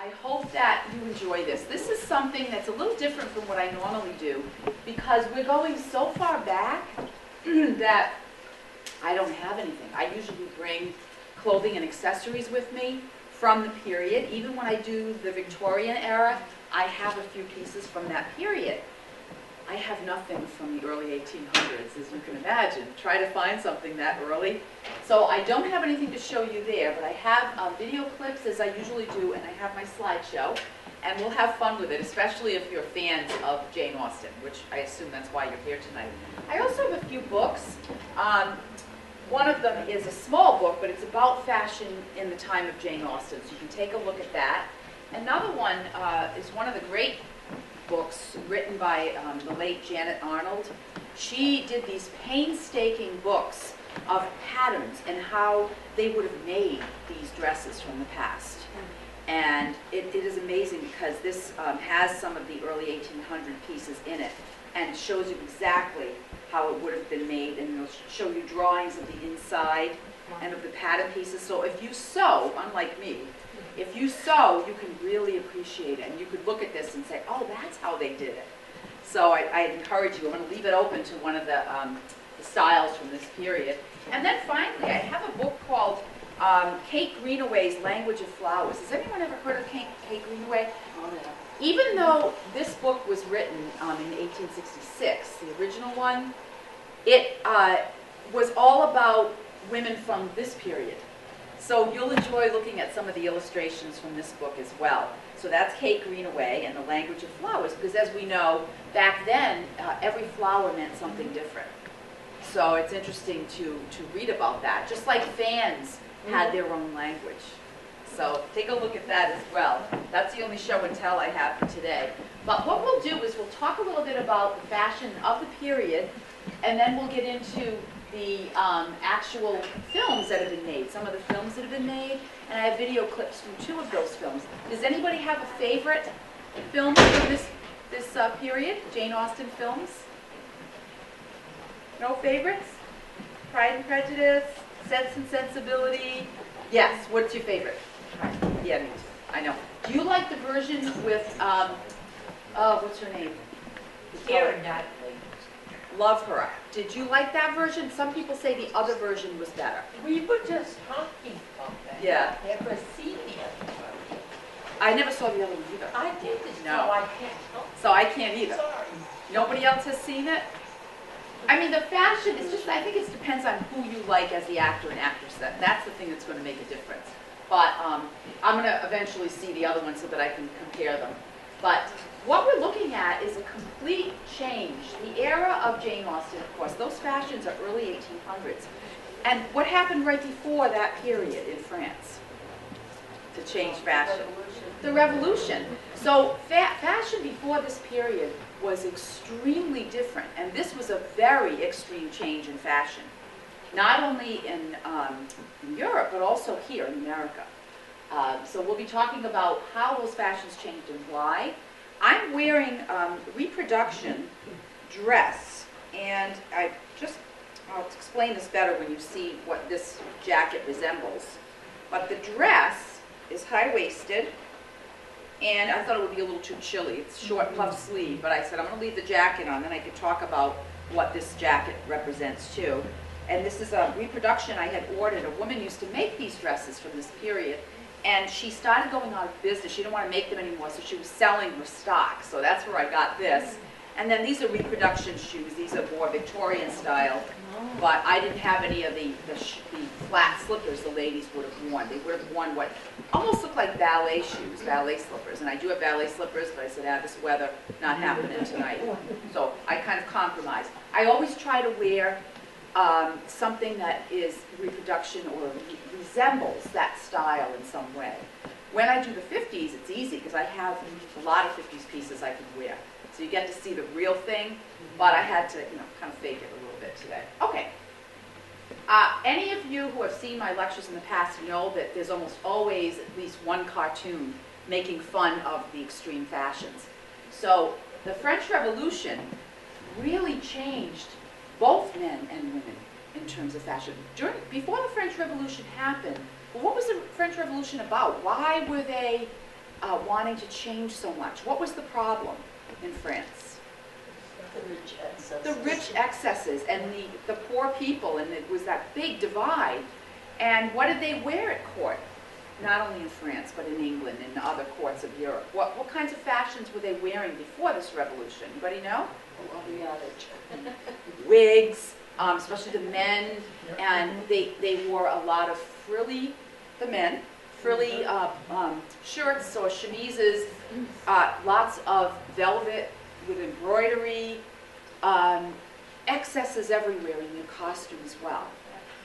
I hope that you enjoy this. This is something that's a little different from what I normally do because we're going so far back that I don't have anything. I usually bring clothing and accessories with me from the period. Even when I do the Victorian era, I have a few pieces from that period. I have nothing from the early 1800s, as you can imagine. Try to find something that early. So I don't have anything to show you there, but I have video clips, as I usually do, and I have my slideshow. And we'll have fun with it, especially if you're fans of Jane Austen, which I assume that's why you're here tonight. I also have a few books. One of them is a small book, but it's about fashion in the time of Jane Austen, so you can take a look at that. Another one is one of the great books written by the late Janet Arnold. She did these painstaking books of patterns and how they would have made these dresses from the past. And it is amazing because this has some of the early 1800 pieces in it and shows you exactly how it would have been made, and it'll show you drawings of the inside and of the pattern pieces. So if you sew, unlike me, if you sew, you can really appreciate it. And you could look at this and say, oh, that's how they did it. So I encourage you. I'm going to leave it open to one of the styles from this period. And then finally, I have a book called Kate Greenaway's Language of Flowers. Has anyone ever heard of Kate Greenaway? Oh, yeah. Even though this book was written in 1866, the original one, it was all about women from this period. So you'll enjoy looking at some of the illustrations from this book as well. So that's Kate Greenaway and the Language of Flowers, because as we know, back then, every flower meant something different. So it's interesting to read about that, just like fans had their own language. So take a look at that as well. That's the only show and tell I have for today. But what we'll do is we'll talk a little bit about the fashion of the period, and then we'll get into the actual films that have been made, some of the films that have been made, and I have video clips from 2 of those films. Does anybody have a favorite film from this period, Jane Austen films? No favorites? Pride and Prejudice, Sense and Sensibility? Yes, what's your favorite? Yeah, me too. I know. Do you like the version with, what's her name? Karen Knightley. Love her. Did you like that version? Some people say the other version was better. We were just talking about that. Yeah. Never seen the other one. I never saw the other one either. I didn't, No. so I can't help. So I can't either. Sorry. Nobody else has seen it? I mean, the fashion is just, I think it depends on who you like as the actor and actress. That's the thing that's going to make a difference. But I'm going to eventually see the other one so that I can compare them. But what we're looking at is a complete change. The era of Jane Austen, of course, those fashions are early 1800s. And what happened right before that period in France to change fashion? The Revolution. So fashion before this period was extremely different. And this was a very extreme change in fashion. Not only in Europe, but also here in America. So we'll be talking about how those fashions changed and why. I'm wearing reproduction dress, and I'll explain this better when you see what this jacket resembles. But the dress is high-waisted, and I thought it would be a little too chilly. It's short puff sleeve, but I said I'm going to leave the jacket on, then I could talk about what this jacket represents too. And this is a reproduction I had ordered. A woman used to make these dresses from this period, and she started going out of business. She didn't want to make them anymore, so she was selling her stock. So that's where I got this. And then these are reproduction shoes. These are more Victorian style, but I didn't have any of the flat slippers the ladies would have worn. They would have worn what almost looked like ballet shoes, ballet slippers. And I do have ballet slippers, but I said, this weather, not happening tonight. So I kind of compromised. I always try to wear something that is reproduction or resembles that style in some way. When I do the 50s, it's easy because I have a lot of 50s pieces I can wear. So you get to see the real thing, but I had to, kind of fake it a little bit today. Okay. Any of you who have seen my lectures in the past know that there's almost always at least one cartoon making fun of the extreme fashions. So the French Revolution really changed both men and women in terms of fashion. Before the French Revolution happened, well, what was the French Revolution about? Why were they wanting to change so much? What was the problem in France? The rich excesses. The rich excesses and the poor people, and it was that big divide. And what did they wear at court? Not only in France, but in England and other courts of Europe. What kinds of fashions were they wearing before this revolution? Anybody know? Wigs, especially the men, and they wore a lot of frilly, the men, frilly shirts or chemises, lots of velvet with embroidery, excesses everywhere in their costume as well.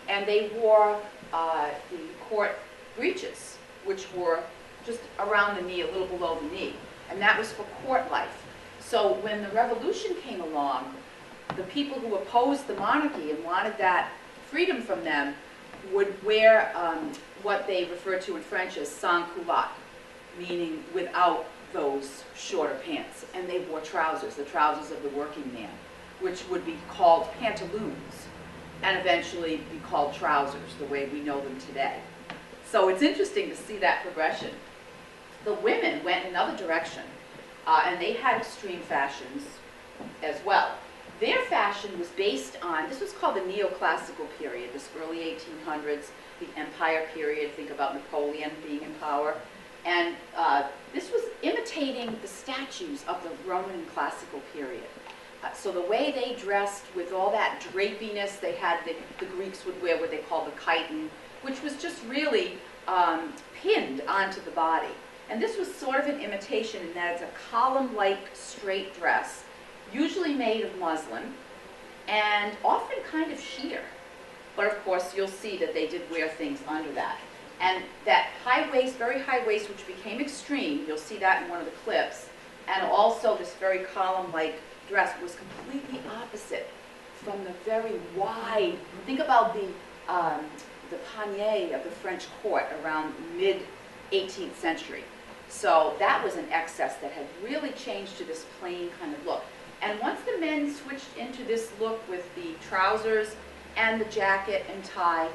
And they wore the court breeches, which were just around the knee, a little below the knee. And that was for court life. So when the revolution came along, the people who opposed the monarchy and wanted that freedom from them would wear what they refer to in French as sans culotte, meaning without those shorter pants. And they wore trousers, the trousers of the working man, which would be called pantaloons, and eventually be called trousers, the way we know them today. So it's interesting to see that progression. The women went another direction, and they had extreme fashions as well. Their fashion was based on, this was called the neoclassical period, this early 1800s, the Empire period, think about Napoleon being in power. And this was imitating the statues of the Roman and classical period. So the way they dressed with all that drapiness, they had, the Greeks would wear what they called the chiton, which was just really pinned onto the body. And this was sort of an imitation in that it's a column-like straight dress, usually made of muslin, and often kind of sheer. But of course, you'll see that they did wear things under that. And that high waist, very high waist, which became extreme, you'll see that in one of the clips, and also this very column-like dress was completely opposite from the very wide, think about the panier of the French court around mid-18th century. So that was an excess that had really changed to this plain kind of look. And once the men switched into this look with the trousers and the jacket and tie,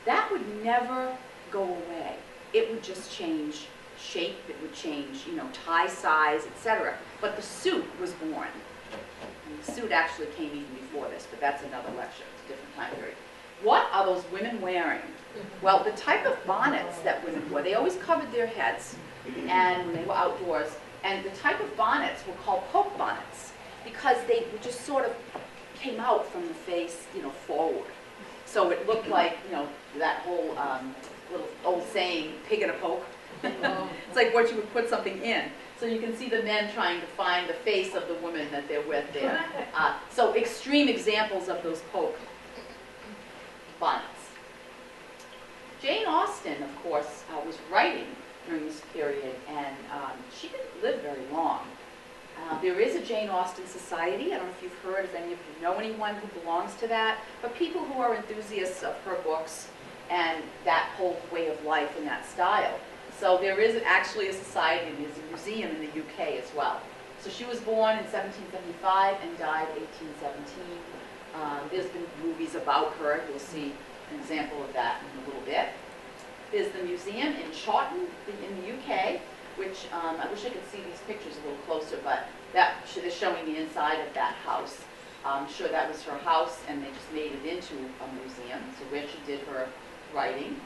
that would never go away. It would just change shape, it would change, tie size, etc. But the suit was born. And the suit actually came even before this, but that's another lecture. It's a different time period. What are those women wearing? Well, the type of bonnets that women wore, they always covered their heads, and when they were outdoors, and the type of bonnets were called poke bonnets, because they just sort of came out from the face, forward. So it looked like, that whole little old saying, pig in a poke. It's like what you would put something in. So you can see the men trying to find the face of the woman that they're with there. So extreme examples of those poke bonnets. Jane Austen, of course, was writing during this period, and she didn't live very long. There is a Jane Austen Society. I don't know if you've heard, if any of you know anyone who belongs to that, but people who are enthusiasts of her books and that whole way of life and that style. So there is actually a society, and there's a museum in the UK as well. So she was born in 1775 and died 1817. There's been movies about her. You'll see an example of that in a little bit. There's the museum in Chawton in the UK, which I wish I could see these pictures a little closer, but they're showing the inside of that house. I'm sure that was her house, and they just made it into a museum, so where she did her writing.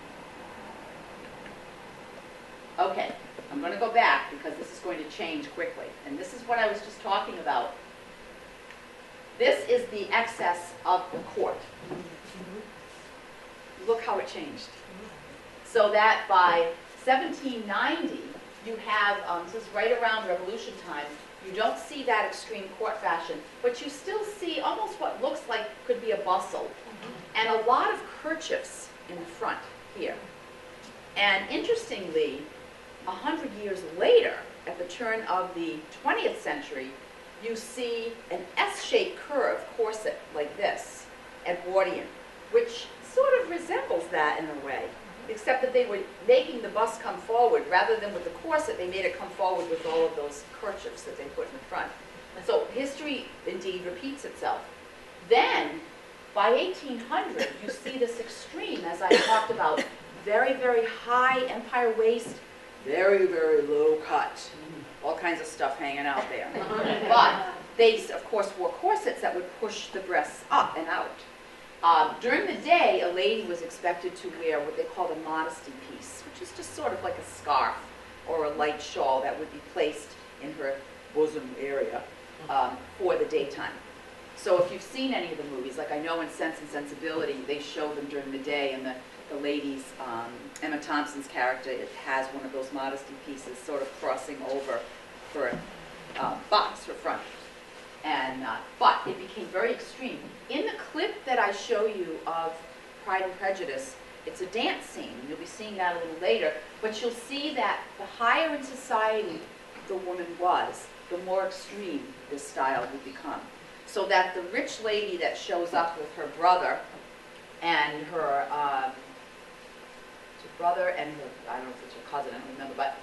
Okay, I'm going to go back because this is going to change quickly, and this is what I was just talking about. This is the excess of the court. Look how it changed. So that by 1790, you have, this is right around Revolution time, you don't see that extreme court fashion, but you still see almost what looks like could be a bustle, and a lot of kerchiefs in the front here. And interestingly, 100 years later, at the turn of the 20th century, you see an S-shaped curve corset like this, Edwardian, which sort of resembles that in a way, except that they were making the bust come forward. Rather than with the corset, they made it come forward with all of those kerchiefs that they put in the front. So history, indeed, repeats itself. Then, by 1800, you see this extreme, as I talked about, very, very high empire waist, very, very low cut, all kinds of stuff hanging out there. But they, of course, wore corsets that would push the breasts up and out. During the day, a lady was expected to wear what they called a modesty piece, which is just sort of like a scarf or a light shawl that would be placed in her bosom area for the daytime. So if you've seen any of the movies, like I know in Sense and Sensibility, they show them during the day, and the ladies, Emma Thompson's character, it has one of those modesty pieces sort of crossing over her box, her front. And, but it became very extreme. In the clip that I show you of Pride and Prejudice, it's a dance scene, and you'll be seeing that a little later, but you'll see that the higher in society the woman was, the more extreme this style would become. So that the rich lady that shows up with her brother and her, I don't know if it's her cousin, I don't remember, but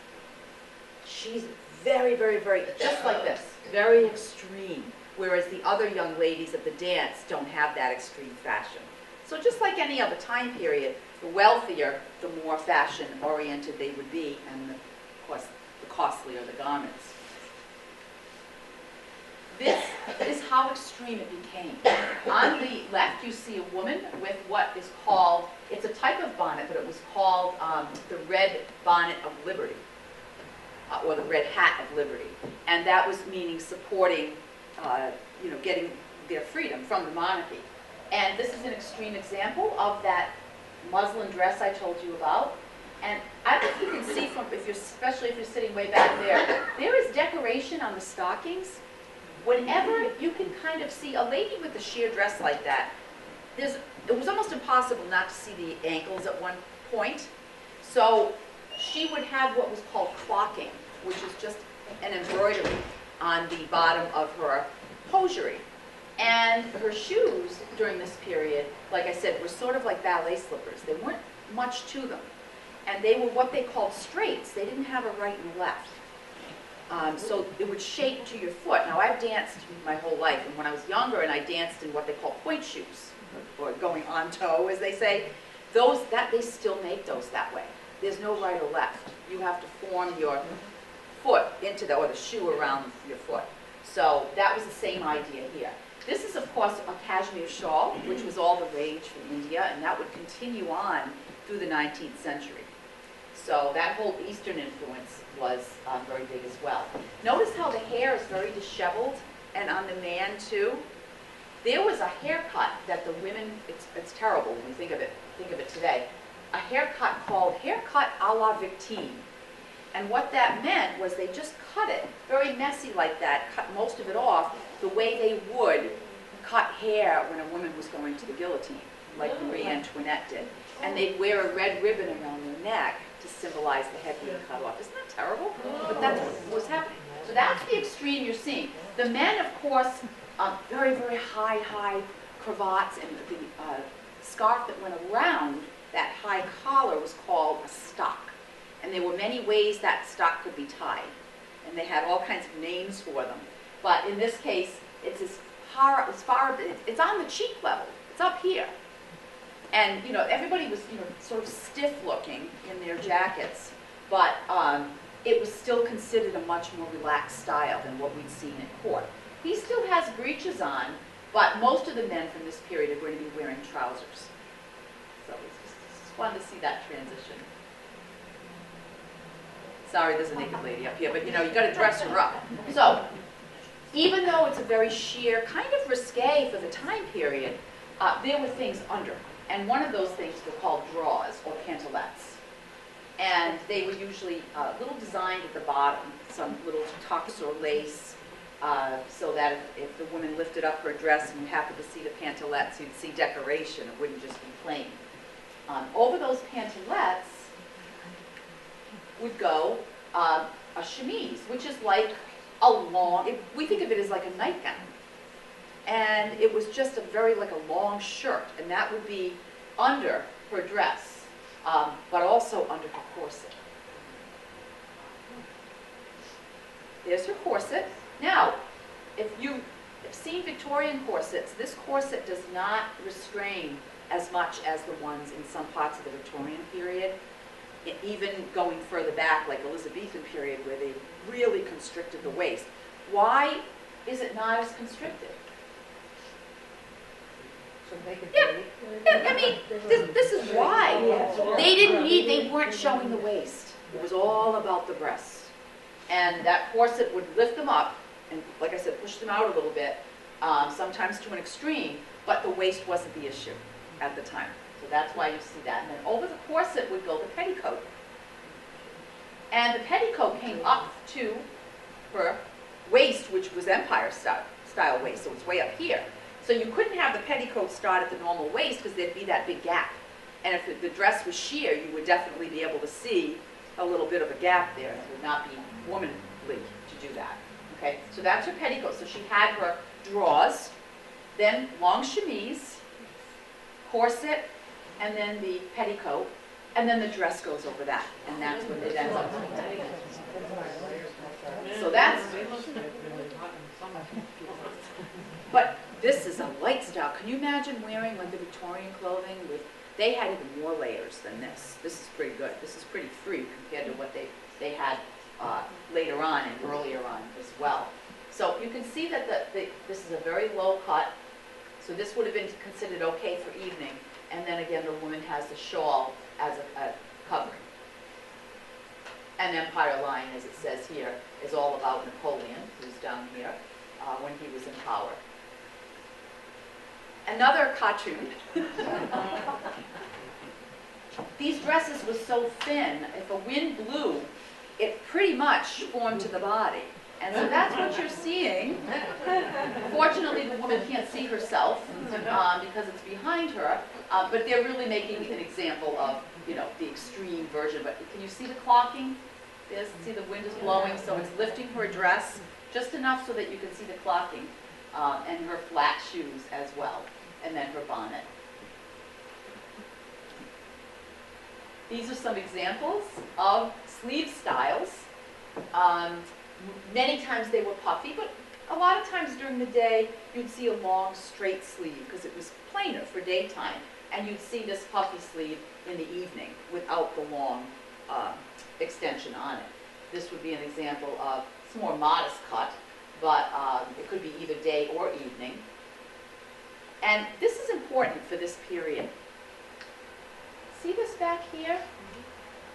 she's very, very, very, just like this, very extreme, whereas the other young ladies at the dance don't have that extreme fashion. So just like any other time period, the wealthier, the more fashion-oriented they would be, and of course, the costlier the garments. This is how extreme it became. On the left, you see a woman with what is called, it's a type of bonnet, but it was called the red bonnet of liberty, or the red hat of liberty. And that was meaning supporting, getting their freedom from the monarchy. And this is an extreme example of that muslin dress I told you about. And I don't know if you can see from, especially if you're sitting way back there, there is decoration on the stockings. Whenever you can kind of see a lady with a sheer dress like that, it was almost impossible not to see the ankles at one point. So she would have what was called clocking, which is just an embroidery on the bottom of her hosiery. And her shoes during this period, like I said, were sort of like ballet slippers. They weren't much to them. And they were what they called straights. They didn't have a right and left. So it would shape to your foot. Now, I've danced my whole life, and when I was younger, and I danced in what they call point shoes, or going on toe, as they say, they still make those that way. There's no right or left. You have to form your foot into or the shoe around your foot. So that was the same idea here. This is, of course, a cashmere shawl, which was all the rage from India, and that would continue on through the 19th century. So that whole Eastern influence was very big as well. Notice how the hair is very disheveled, and on the man too. There was a haircut that the women, it's terrible when we think of it today, a haircut called haircut a la victime. And what that meant was they just cut it, very messy like that, cut most of it off, the way they would cut hair when a woman was going to the guillotine, like Marie Antoinette did. And they'd wear a red ribbon around their neck to symbolize the head being cut off. Isn't that terrible? But that's what was happening. So that's the extreme you're seeing. The men, of course, very, very high cravats, and the scarf that went around that high collar was called a stock. And there were many ways that stock could be tied. And they had all kinds of names for them. But in this case, it's it's on the cheek level. It's up here. And, everybody was, sort of stiff looking in their jackets. But it was still considered a much more relaxed style than what we'd seen at court. He still has breeches on, but most of the men from this period are going to be wearing trousers. So it's just fun to see that transition. Sorry, there's a naked lady up here, but you got to dress her up. So, even though it's a very sheer, kind of risque for the time period, there were things under. And one of those things were called drawers or pantalettes. And they were usually a little designed at the bottom, some little tucks or lace, so that if the woman lifted up her dress and you happened to see the pantalettes, you'd see decoration. It wouldn't just be plain. Over those pantalettes would go a chemise, which is like a long, we think of it as like a nightgown. And it was just like a long shirt, and that would be under her dress, but also under her corset. There's her corset. Now, if you've seen Victorian corsets, this corset does not restrain as much as the ones in some parts of the Victorian period. even going further back, like Elizabethan period, where they really constricted the waist. Why is it not as constricted? Yeah, I mean, this is why. They weren't showing the waist. It was all about the breasts. And that corset would lift them up, and like I said, push them out a little bit, sometimes to an extreme, but the waist wasn't the issue at the time. So that's why you see that. And then over the corset would go the petticoat. And the petticoat came up to her waist, which was empire style waist, so it's way up here. So you couldn't have the petticoat start at the normal waist because there'd be that big gap. And if the dress was sheer, you would definitely be able to see a little bit of a gap there. It would not be womanly to do that. Okay, so that's her petticoat. So she had her drawers, then long chemise, corset, and then the petticoat, and then the dress goes over that. And that's what it ends up being. So that's, but this is a light style. Can you imagine wearing like the Victorian clothing with, they had even more layers than this. This is pretty good. This is pretty free compared to what they had later on and earlier on as well. So you can see that this is a very low cut. So this would have been considered okay for evening. And then again, the woman has the shawl as a covering. And Empire Line, as it says here, is all about Napoleon, who's down here, when he was in power. Another cartoon. These dresses were so thin, if a wind blew, it pretty much formed to the body. And so that's what you're seeing. Fortunately, the woman can't see herself because it's behind her, but they're really making an example of, you know, the extreme version. But can you see the clocking? See the wind is blowing, so it's lifting her dress just enough so that you can see the clocking, and her flat shoes as well, and then her bonnet. These are some examples of sleeve styles. Many times they were puffy, but a lot of times during the day you'd see a long straight sleeve because it was plainer for daytime, and you'd see this puffy sleeve in the evening without the long extension on it. This would be an example of, it's a more modest cut, but it could be either day or evening. And this is important for this period. See this back here?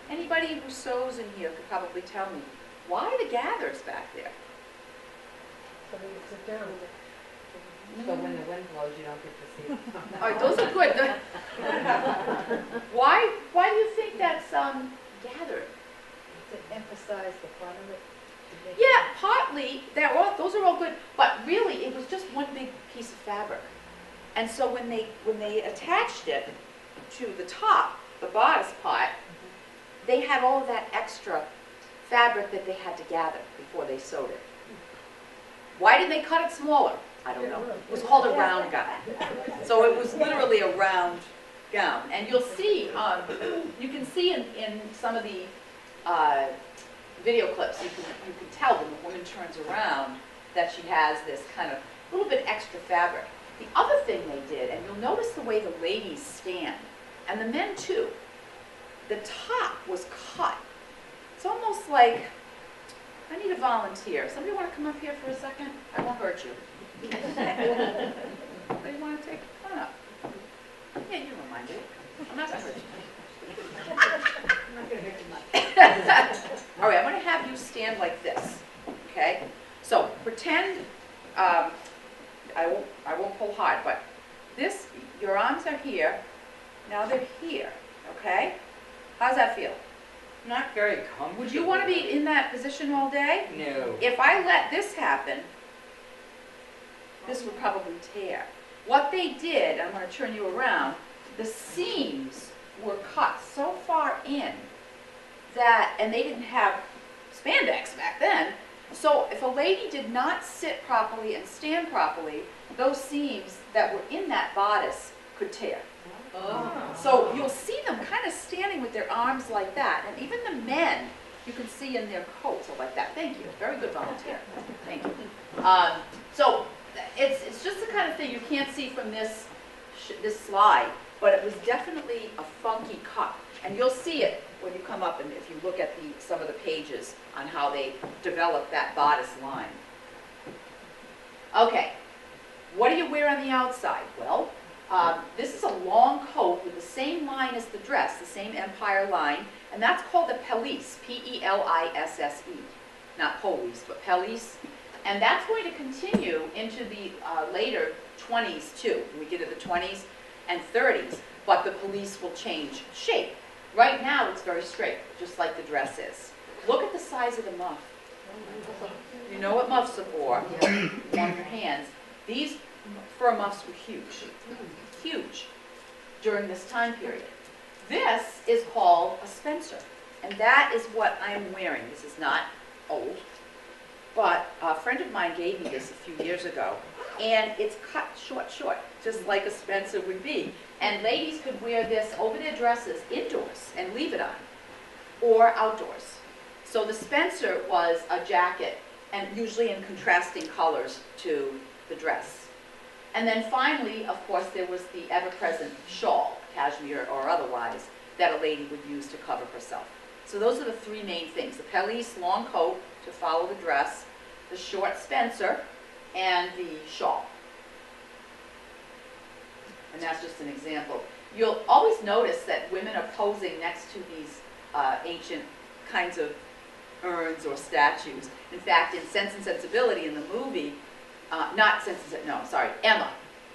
Anybody who sews in here could probably tell me, why are the gathers back there? So we can sit down. So when the wind blows, you don't get to see. All right, those are good. Why do you think that's gathered? To emphasize the front of it. Yeah, partly, those are all good, but really it was just one big piece of fabric. And so when they attached it to the top, the bodice part, they had all of that extra fabric that they had to gather before they sewed it. Why did they cut it smaller? I don't know. It was called a round gown. So it was literally a round gown. And you'll see, you can see in some of the video clips, you can tell when the woman turns around that she has this kind of little bit extra fabric. The other thing they did, and you'll notice the way the ladies stand, and the men too, the top was cut. It's almost like, I need a volunteer. Somebody want to come up here for a second? I won't hurt you. Anybody want to take? Come on up. Yeah, you don't mind it. I'm not going to hurt you. All right, I'm going to have you stand like this, okay? So pretend, I won't pull hard, but this, your arms are here, now they're here, okay? How's that feel? Not very comfortable. Would you want to be in that position all day? No. If I let this happen, this would probably tear. What they did, I'm going to turn you around, the seams were cut so far in that, and they didn't have spandex back then, so if a lady did not sit properly and stand properly, those seams that were in that bodice could tear. Oh. So you'll see them kind of standing with their arms like that, and even the men, you can see in their coats are like that. Thank you. Very good volunteer. Thank you. So it's just the kind of thing you can't see from this slide, but it was definitely a funky cut. And you'll see it when you come up and if you look at some of the pages on how they develop that bodice line. Okay, what do you wear on the outside? Well, this is a long coat with the same line as the dress, the same empire line, and that's called a pelisse, P-E-L-I-S-S-E. Not police, but pelisse. And that's going to continue into the later 20s too. We get to the 20s and 30s, but the pelisse will change shape. Right now it's very straight, just like the dress is. Look at the size of the muff. You know what muffs are for, on your hands. These fur muffs were huge, huge during this time period. This is called a spencer, and that is what I'm wearing. This is not old, but a friend of mine gave me this a few years ago, and it's cut short, just like a spencer would be. And ladies could wear this over their dresses indoors and leave it on, or outdoors. So the spencer was a jacket, and usually in contrasting colors to the dress. And then finally, of course, there was the ever-present shawl, cashmere or otherwise, that a lady would use to cover herself. So those are the three main things: the pelisse, long coat to follow the dress, the short spencer, and the shawl. And that's just an example. You'll always notice that women are posing next to these ancient kinds of urns or statues. In fact, in Sense and Sensibility in the movie, Emma.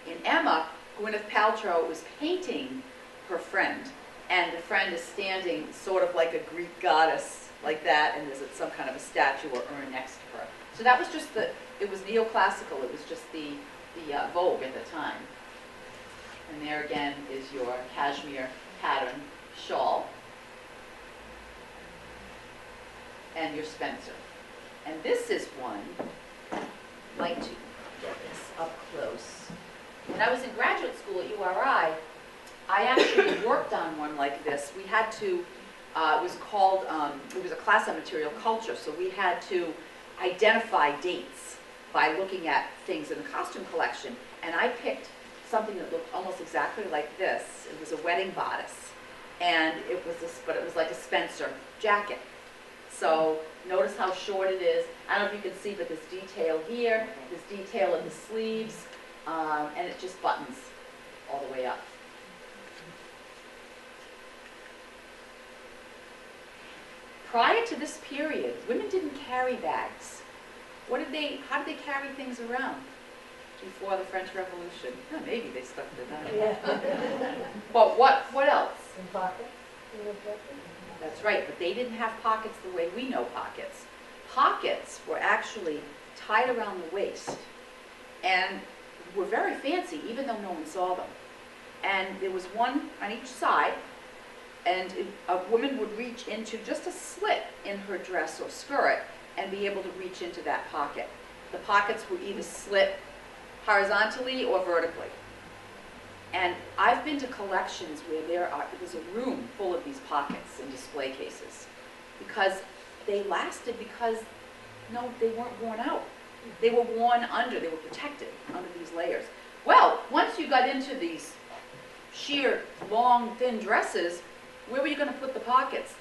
In Emma, Gwyneth Paltrow was painting her friend, and the friend is standing sort of like a Greek goddess, like that, and there's some kind of a statue or urn next to her. So that was just it was neoclassical, it was just the vogue at the time. And there again is your cashmere pattern shawl and your spencer. And this is one, I'd like to get this up close. When I was in graduate school at URI, I actually worked on one like this. We had to, it was a class on material culture, so we had to identify dates by looking at things in the costume collection. And I picked something that looked almost exactly like this. It was a wedding bodice, and but it was like a Spencer jacket. So notice how short it is. I don't know if you can see, but this detail here, this detail in the sleeves, and it just buttons all the way up. Prior to this period, women didn't carry bags. How did they carry things around before the French Revolution? Oh, maybe they stuck to that. Yeah. But what else? In pockets? In your pockets? That's right, but they didn't have pockets the way we know pockets. Pockets were actually tied around the waist and were very fancy, even though no one saw them. And there was one on each side, and a woman would reach into just a slit in her dress or skirt and be able to reach into that pocket. The pockets were either slit horizontally or vertically. And I've been to collections where there's a room full of these pockets in display cases because they lasted because, no, they weren't worn out. They were worn under, they were protected under these layers. Well, once you got into these sheer, long, thin dresses, where were you going to put the pockets?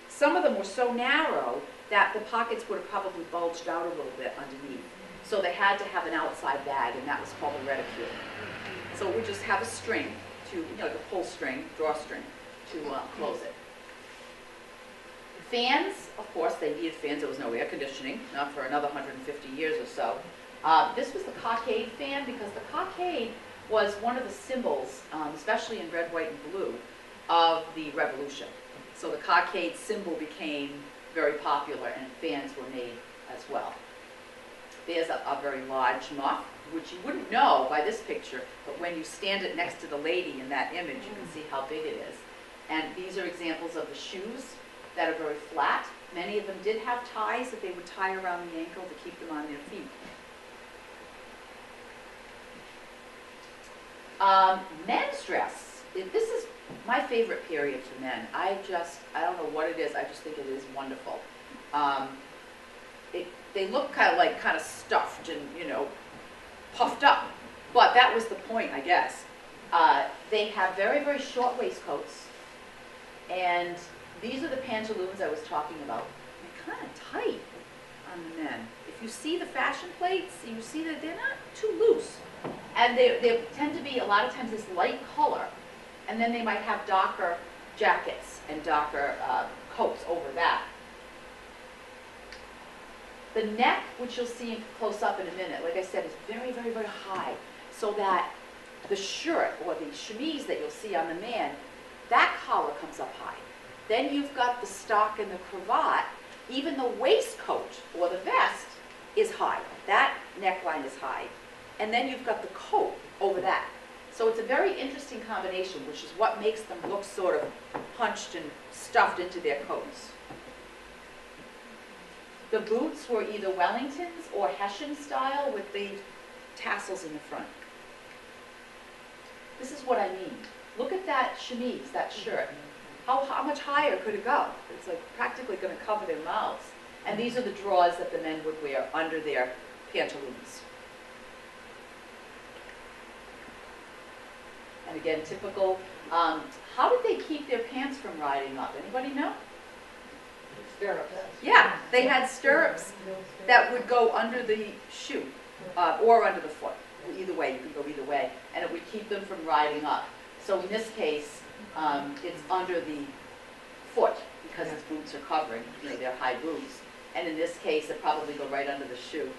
Some of them were so narrow that the pockets would have probably bulged out a little bit underneath. So they had to have an outside bag, and that was called a reticule. So we just have a string to, like a pull string, drawstring, to close it. Fans, of course, they needed fans. There was no air conditioning, not for another 150 years or so. This was the cockade fan because the cockade was one of the symbols, especially in red, white, and blue, of the Revolution. So the cockade symbol became very popular, and fans were made as well. There's a very large muff, which you wouldn't know by this picture, but when you stand it next to the lady in that image, you can see how big it is. And these are examples of the shoes that are very flat. Many of them did have ties that they would tie around the ankle to keep them on their feet. Men's dress. This is my favorite period for men. I don't know what it is, I just think it is wonderful. They look kind of stuffed and, puffed up. But that was the point, I guess. They have very, very short waistcoats. And these are the pantaloons I was talking about. They're kind of tight on the men. If you see the fashion plates, you see that they're not too loose. And they tend to be, a lot of times, this light color. And then they might have darker jackets and darker coats over that. The neck, which you'll see close up in a minute, like I said, is very, very, very high. So that the shirt or the chemise that you'll see on the man, that collar comes up high. Then you've got the stock and the cravat. Even the waistcoat or the vest is high. That neckline is high. And then you've got the coat over that. So it's a very interesting combination, which is what makes them look sort of hunched and stuffed into their coats. The boots were either Wellingtons or Hessian style with the tassels in the front. This is what I mean. Look at that chemise, that shirt. How much higher could it go? It's like practically going to cover their mouths. And these are the drawers that the men would wear under their pantaloons. And again, typical. How did they keep their pants from riding up? Anybody know? Stirrups. Yeah, they had stirrups that would go under the shoe or under the foot. Either way, you could go either way. And it would keep them from riding up. So in this case, it's under the foot because its boots are covering, they're high boots. And in this case, it probably go right under the shoe.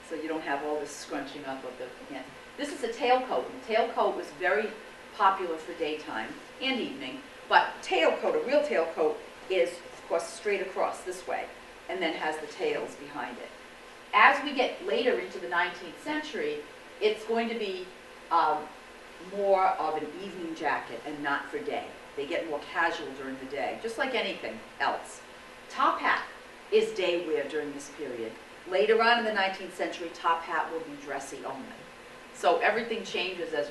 So you don't have all this scrunching up of the pants. This is a tailcoat. The tailcoat was very popular for daytime and evening. But tailcoat, a real tailcoat, is, of course, straight across this way and then has the tails behind it. As we get later into the 19th century, it's going to be more of an evening jacket and not for day. They get more casual during the day, just like anything else. Top hat is day wear during this period. Later on in the 19th century, top hat will be dressy only. So everything changes as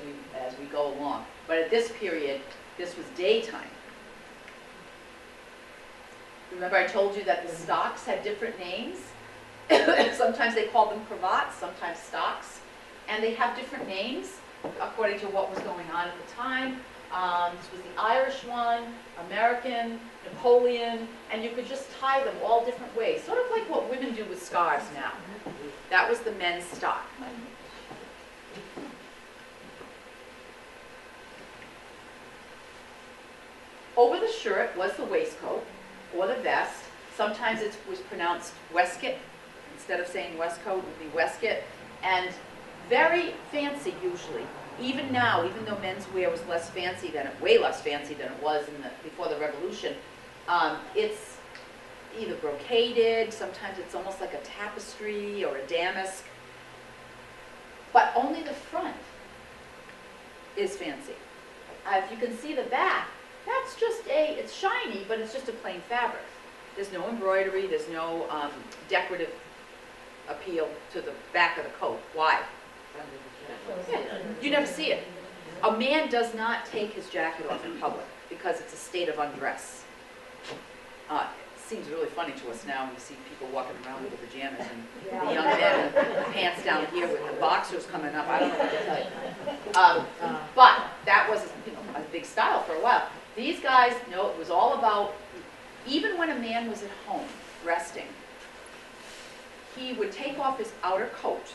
we go along. But at this period, this was daytime. Remember I told you that the stocks had different names? Sometimes they called them cravats, sometimes stocks. And they have different names according to what was going on at the time. This was the Irish one, American, Napoleon, and you could just tie them all different ways, sort of like what women do with scarves now. That was the men's stock. Over the shirt was the waistcoat or the vest. Sometimes it was pronounced waistcoat. Instead of saying waistcoat, it would be waistcoat. And very fancy usually. Even now, even though men's wear was less fancy than it, way less fancy than it was before the Revolution, it's either brocaded, sometimes it's almost like a tapestry or a damask, but only the front is fancy. If you can see the back, that's just it's shiny, but it's just a plain fabric. There's no embroidery, there's no decorative appeal to the back of the coat. Why? Yeah, you never see it. A man does not take his jacket off in public because it's a state of undress. It seems really funny to us now when you see people walking around with their pajamas and the young men with the pants down here with the boxers coming up. I don't know what to tell you. But that was a big style for a while. These guys, no, it was all about, even when a man was at home resting, he would take off his outer coat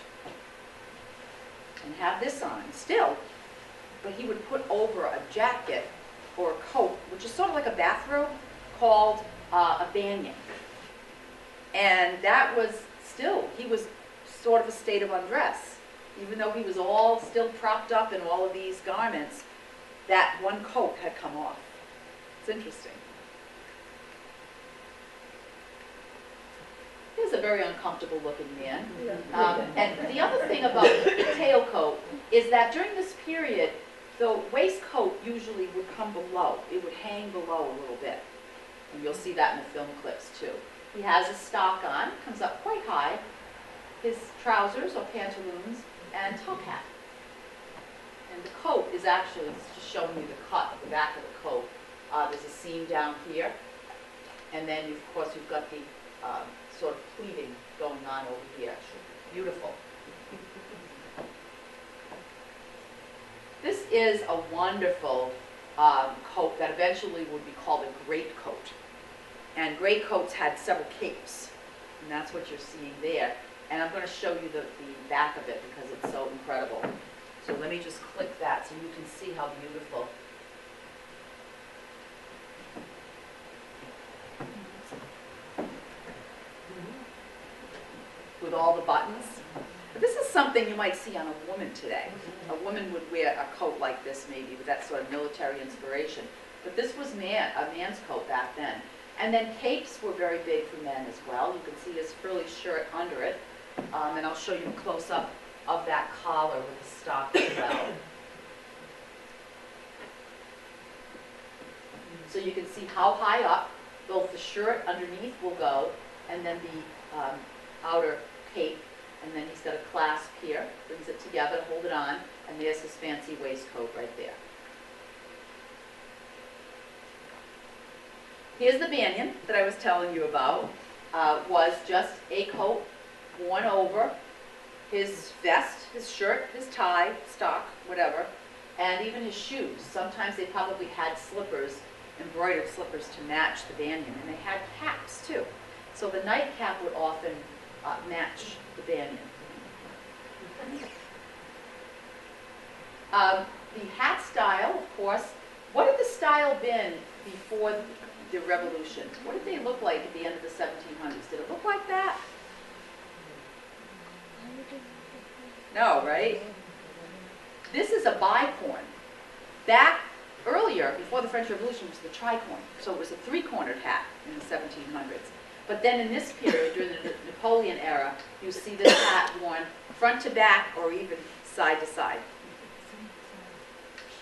and have this on still, but he would put over a jacket or a coat, which is sort of like a bathrobe, called a banyan. And that was still, he was sort of a state of undress. Even though he was all still propped up in all of these garments, that one coat had come off. It's interesting. He's a very uncomfortable looking man. And the other thing about the tailcoat is that during this period, the waistcoat usually would come below. It would hang below a little bit. And you'll see that in the film clips too. He has a stock on, comes up quite high, his trousers or pantaloons, and top hat. And the coat is actually just showing you the cut of the back of the coat. There's a seam down here. And then, of course, you've got the sort of pleating going on over here. Beautiful. This is a wonderful coat that eventually would be called a greatcoat. And greatcoats had several capes, and that's what you're seeing there. And I'm going to show you the back of it because it's so incredible. So let me just click that so you can see how beautiful. With all the buttons. But this is something you might see on a woman today. A woman would wear a coat like this maybe with that sort of military inspiration. But this was a man's coat back then. And then capes were very big for men as well. You can see his frilly shirt under it. And I'll show you a close-up of that collar with the stock as well. So you can see how high up both the shirt underneath will go and then the outer cape. And then he's got a clasp here, brings it together, hold it on, and there's his fancy waistcoat right there. Here's the banyan that I was telling you about. Was just a coat worn over his vest, his shirt, his tie, stock, whatever, and even his shoes. Sometimes they probably had slippers, embroidered slippers to match the banyan, and they had caps too. So the nightcap would often match the banyan. The hat style, of course, what had the style been before the Revolution? What did they look like at the end of the 1700s? Did it look like that? No, right? This is a bicorn. Back earlier, before the French Revolution, was the tricorn. So it was a three-cornered hat in the 1700s. But then in this period, during the Napoleon era, you see this hat worn front to back or even side to side.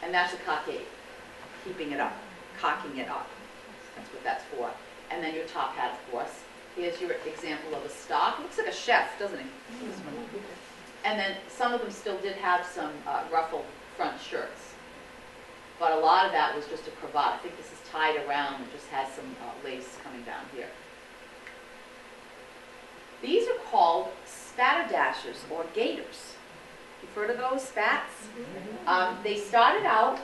And that's a cockade, keeping it up, cocking it up. That's what that's for. And then your top hat, of course. Here's your example of a stock. Looks like a chef, doesn't he? And then some of them still did have some ruffled front shirts. But a lot of that was just a cravat. I think this is tied around and just has some lace coming down here. These are called spatterdashers or gaiters. You've heard of those, spats? They started out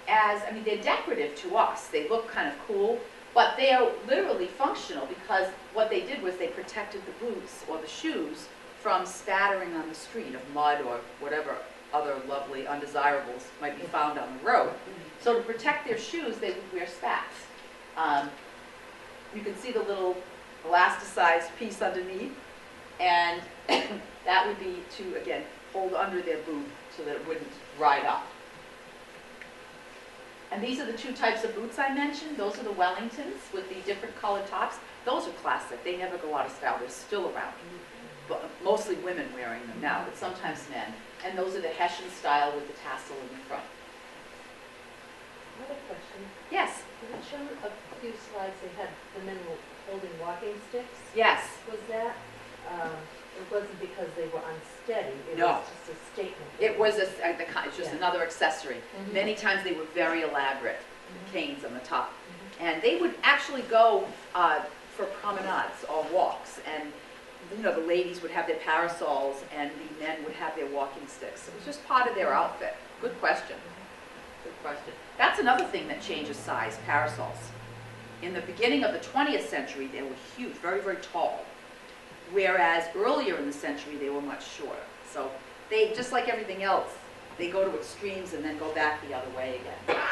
as, I mean, they're decorative to us. They look kind of cool, but they are literally functional because what they did was they protected the boots or the shoes from spattering on the street of mud or whatever other lovely undesirables might be found on the road. So to protect their shoes, they would wear spats. You can see the little elasticized piece underneath, and that would be to, again, hold under their boot so that it wouldn't ride up. And these are the two types of boots I mentioned. Those are the Wellingtons with the different colored tops. Those are classic. They never go out of style. They're still around. But mostly women wearing them now, but sometimes men. And those are the Hessian style with the tassel in the front. I have a question. Yes. You had shown a few slides, they had the men holding walking sticks. Yes. Was that, it wasn't because they were unsteady, it No. was just a statement? It was it's just Yeah. another accessory. Mhm. Many times they were very elaborate, Mhm. canes on the top. Mhm. And they would actually go for promenades or walks. And you know, the ladies would have their parasols and the men would have their walking sticks. It was just part of their outfit. Good question. Good question. That's another thing that changes size, parasols. In the beginning of the 20th century, they were huge, very, very tall. Whereas earlier in the century, they were much shorter. So they, just like everything else, they go to extremes and then go back the other way again.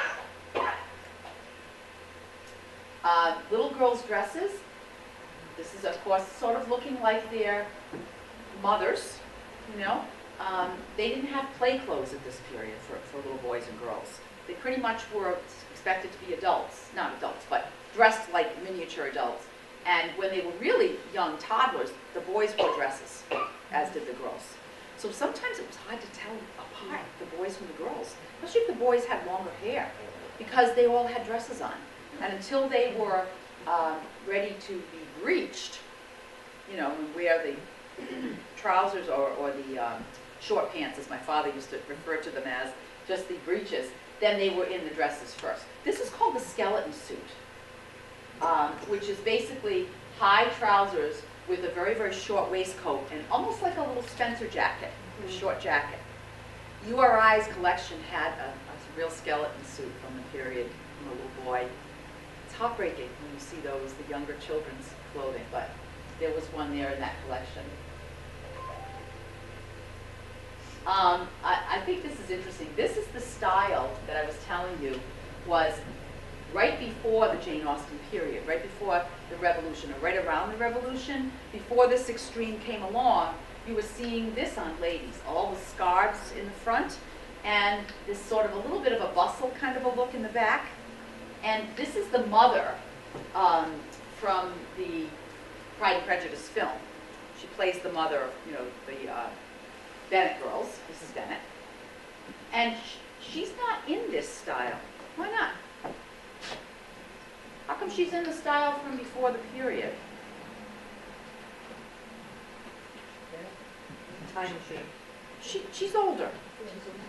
Little girls' dresses. This is, of course, sort of looking like their mothers, you know. They didn't have play clothes at this period for little boys and girls. They pretty much were expected to be adults, not adults, but dressed like miniature adults. And when they were really young toddlers, the boys wore dresses, as did the girls. So sometimes it was hard to tell apart the boys from the girls, especially if the boys had longer hair, because they all had dresses on. And until they were ready to be breeched, you know, and wear the trousers or the short pants, as my father used to refer to them as, just the breeches, then they were in the dresses first. This is called the skeleton suit, which is basically high trousers with a very, very short waistcoat and almost like a little Spencer jacket, a short jacket. URI's collection had a real skeleton suit from the period, from a little boy. It's heartbreaking when you see those, the younger children's clothing, but there was one there in that collection. I think this is interesting. This is the style that I was telling you was right before the Jane Austen period, right before the Revolution, or right around the Revolution, before this extreme came along. You were seeing this on ladies, all the scarves in the front, and this sort of a little bit of a bustle kind of a look in the back. And this is the mother from the Pride and Prejudice film. She plays the mother of, you know, the Bennett girls, Mrs. Bennett. And she's not in this style. Why not? How come she's in the style from before the period? Time machine. She's older.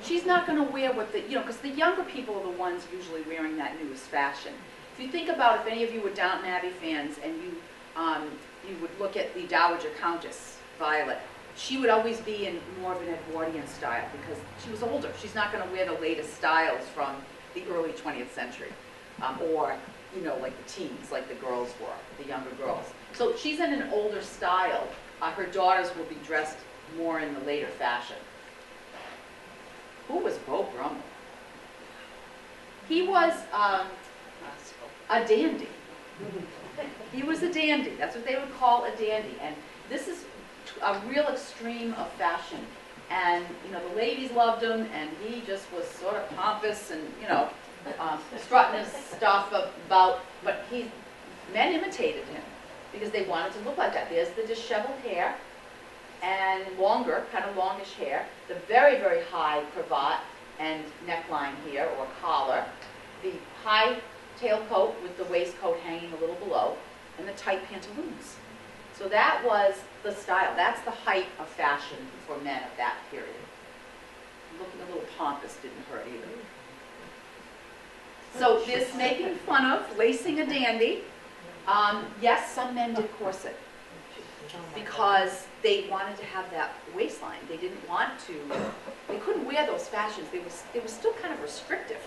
She's not going to wear what the, you know, because the younger people are the ones usually wearing that newest fashion. If you think about, if any of you were Downton Abbey fans and you would look at the Dowager Countess, Violet, she would always be in more of an Edwardian style because she was older. She's not going to wear the latest styles from the early 20th century or, you know, like the teens, like the girls were, the younger girls. So she's in an older style. Her daughters will be dressed more in the later fashion. Who was Beau Brummel? He was a dandy. He was a dandy. That's what they would call a dandy. And this is a real extreme of fashion. And, you know, the ladies loved him, and he just was sort of pompous and, you know, strutting his stuff about, but men imitated him because they wanted to look like that. There's the disheveled hair and longer, kind of longish hair, the very, very high cravat and neckline here, or collar, the high tailcoat with the waistcoat hanging a little below, and the tight pantaloons. So that was the style. That's the height of fashion for men of that period. Looking a little pompous didn't hurt either. So this making fun of, lacing a dandy. Yes, some men did corset because they wanted to have that waistline. They didn't want to, they couldn't wear those fashions. They were still kind of restrictive.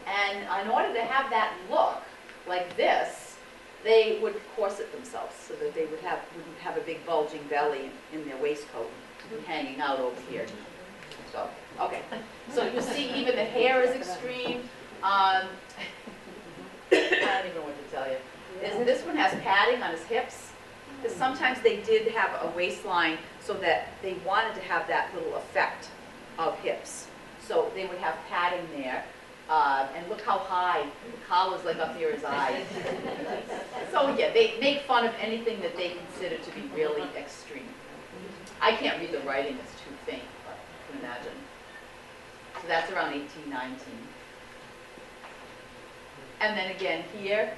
And in order to have that look like this, they would corset themselves so that they wouldn't have a big bulging belly in their waistcoat hanging out over here. So, okay. So you see even the hair is extreme. I don't even know what to tell you. This one has padding on his hips. Because sometimes they did have a waistline so that they wanted to have that little effect of hips. So they would have padding there. And look how high, the collar's like up near his eyes. So yeah, they make fun of anything that they consider to be really extreme. I can't read the writing, it's too faint, but you can imagine. So that's around 1819. And then again here,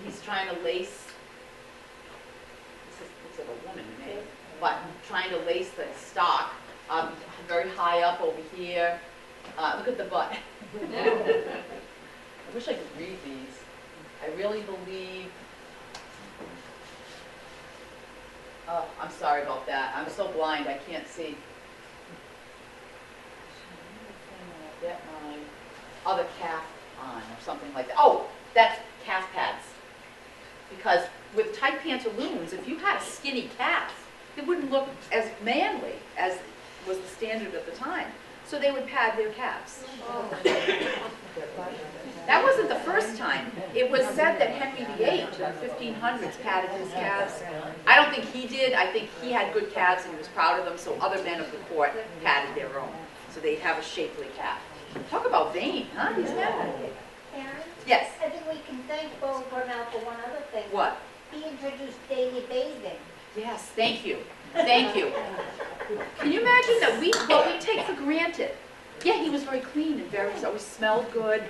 he's trying to lace, this looks like a woman to me, but trying to lace the stock very high up over here. Look at the butt. I wish I could read these. I really believe, oh, I'm sorry about that. I'm so blind, I can't see. Get my other calf on or something like that. Oh, that's calf pads. Because with tight pantaloons, if you had a skinny calf, it wouldn't look as manly as was the standard at the time. So they would pad their calves. That wasn't the first time. It was said that Henry VIII in the 1500s padded his calves. I don't think he did. I think he had good calves and he was proud of them, so other men of the court padded their own. So they'd have a shapely calf. Talk about vain, huh, these men? Karen? Yes. I think we can thank Beau Brummel for one other thing. What? He introduced daily bathing. Yes, thank you. Thank you. Can you imagine that what we take for granted? Yeah, he was very clean and always smelled good.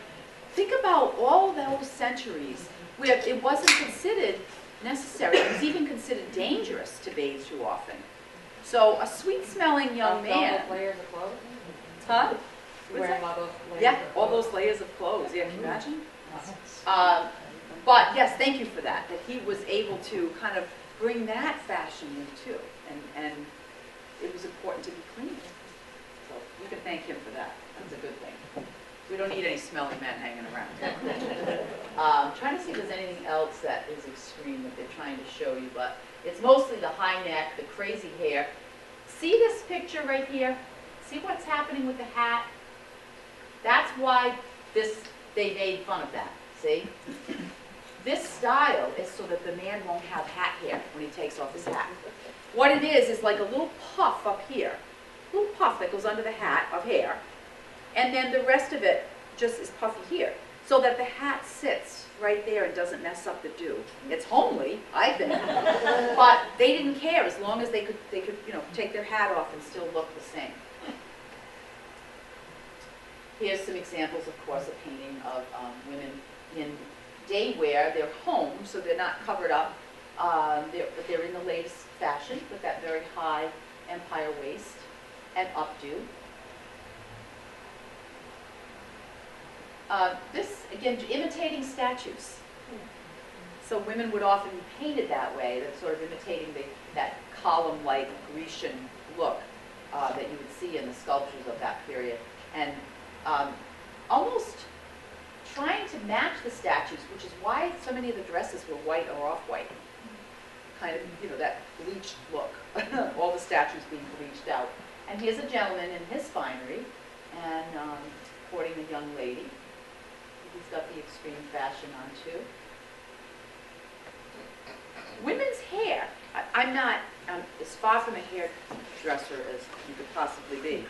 Think about all those centuries where it wasn't considered necessary. It was even considered dangerous to bathe too often. So a sweet-smelling young man. All those layers of clothes? Huh? Wearing all those layers Yeah, of all clothes? those layers of clothes. Yeah, can you imagine? But yes, thank you for that. That he was able to kind of bring that fashion in too, and it was important to be clean. So we can thank him for that. That's a good thing. We don't need any smelly men hanging around. Trying to see if there's anything else that is extreme that they're trying to show you, but it's mostly the high neck, the crazy hair. See this picture right here? See what's happening with the hat? That's why they made fun of that, see? This style is so that the man won't have hat hair when he takes off his hat. What it is like a little puff up here, a little puff that goes under the hat of hair, and then the rest of it just is puffy here, so that the hat sits right there and doesn't mess up the do. It's homely, I think, but they didn't care as long as they could take their hat off and still look the same. Here's some examples, of course, of painting of women in day wear. They're home, so they're not covered up. But they're in the latest fashion with that very high empire waist and updo. This, again, imitating statues. So women would often be painted that way, that sort of imitating that column-like Grecian look that you would see in the sculptures of that period. And almost trying to match the statues, which is why so many of the dresses were white or off-white. Kind of, that bleached look. All the statues being bleached out. And here's a gentleman in his finery and courting a young lady. He's got the extreme fashion on too. Women's hair. I'm not as far from a hairdresser as you could possibly be.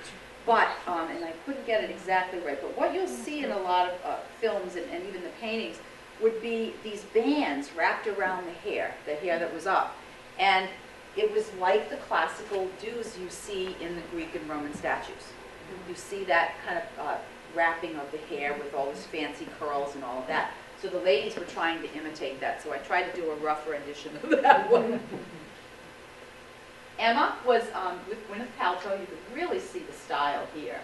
But, and I couldn't get it exactly right, but what you'll see in a lot of films and even the paintings would be these bands wrapped around the hair that was up. And it was like the classical do's you see in the Greek and Roman statues. You see that kind of wrapping of the hair with all these fancy curls and all of that. So the ladies were trying to imitate that, so I tried to do a rough rendition of that one. Emma was with Gwyneth Paltrow. You could really see the style here.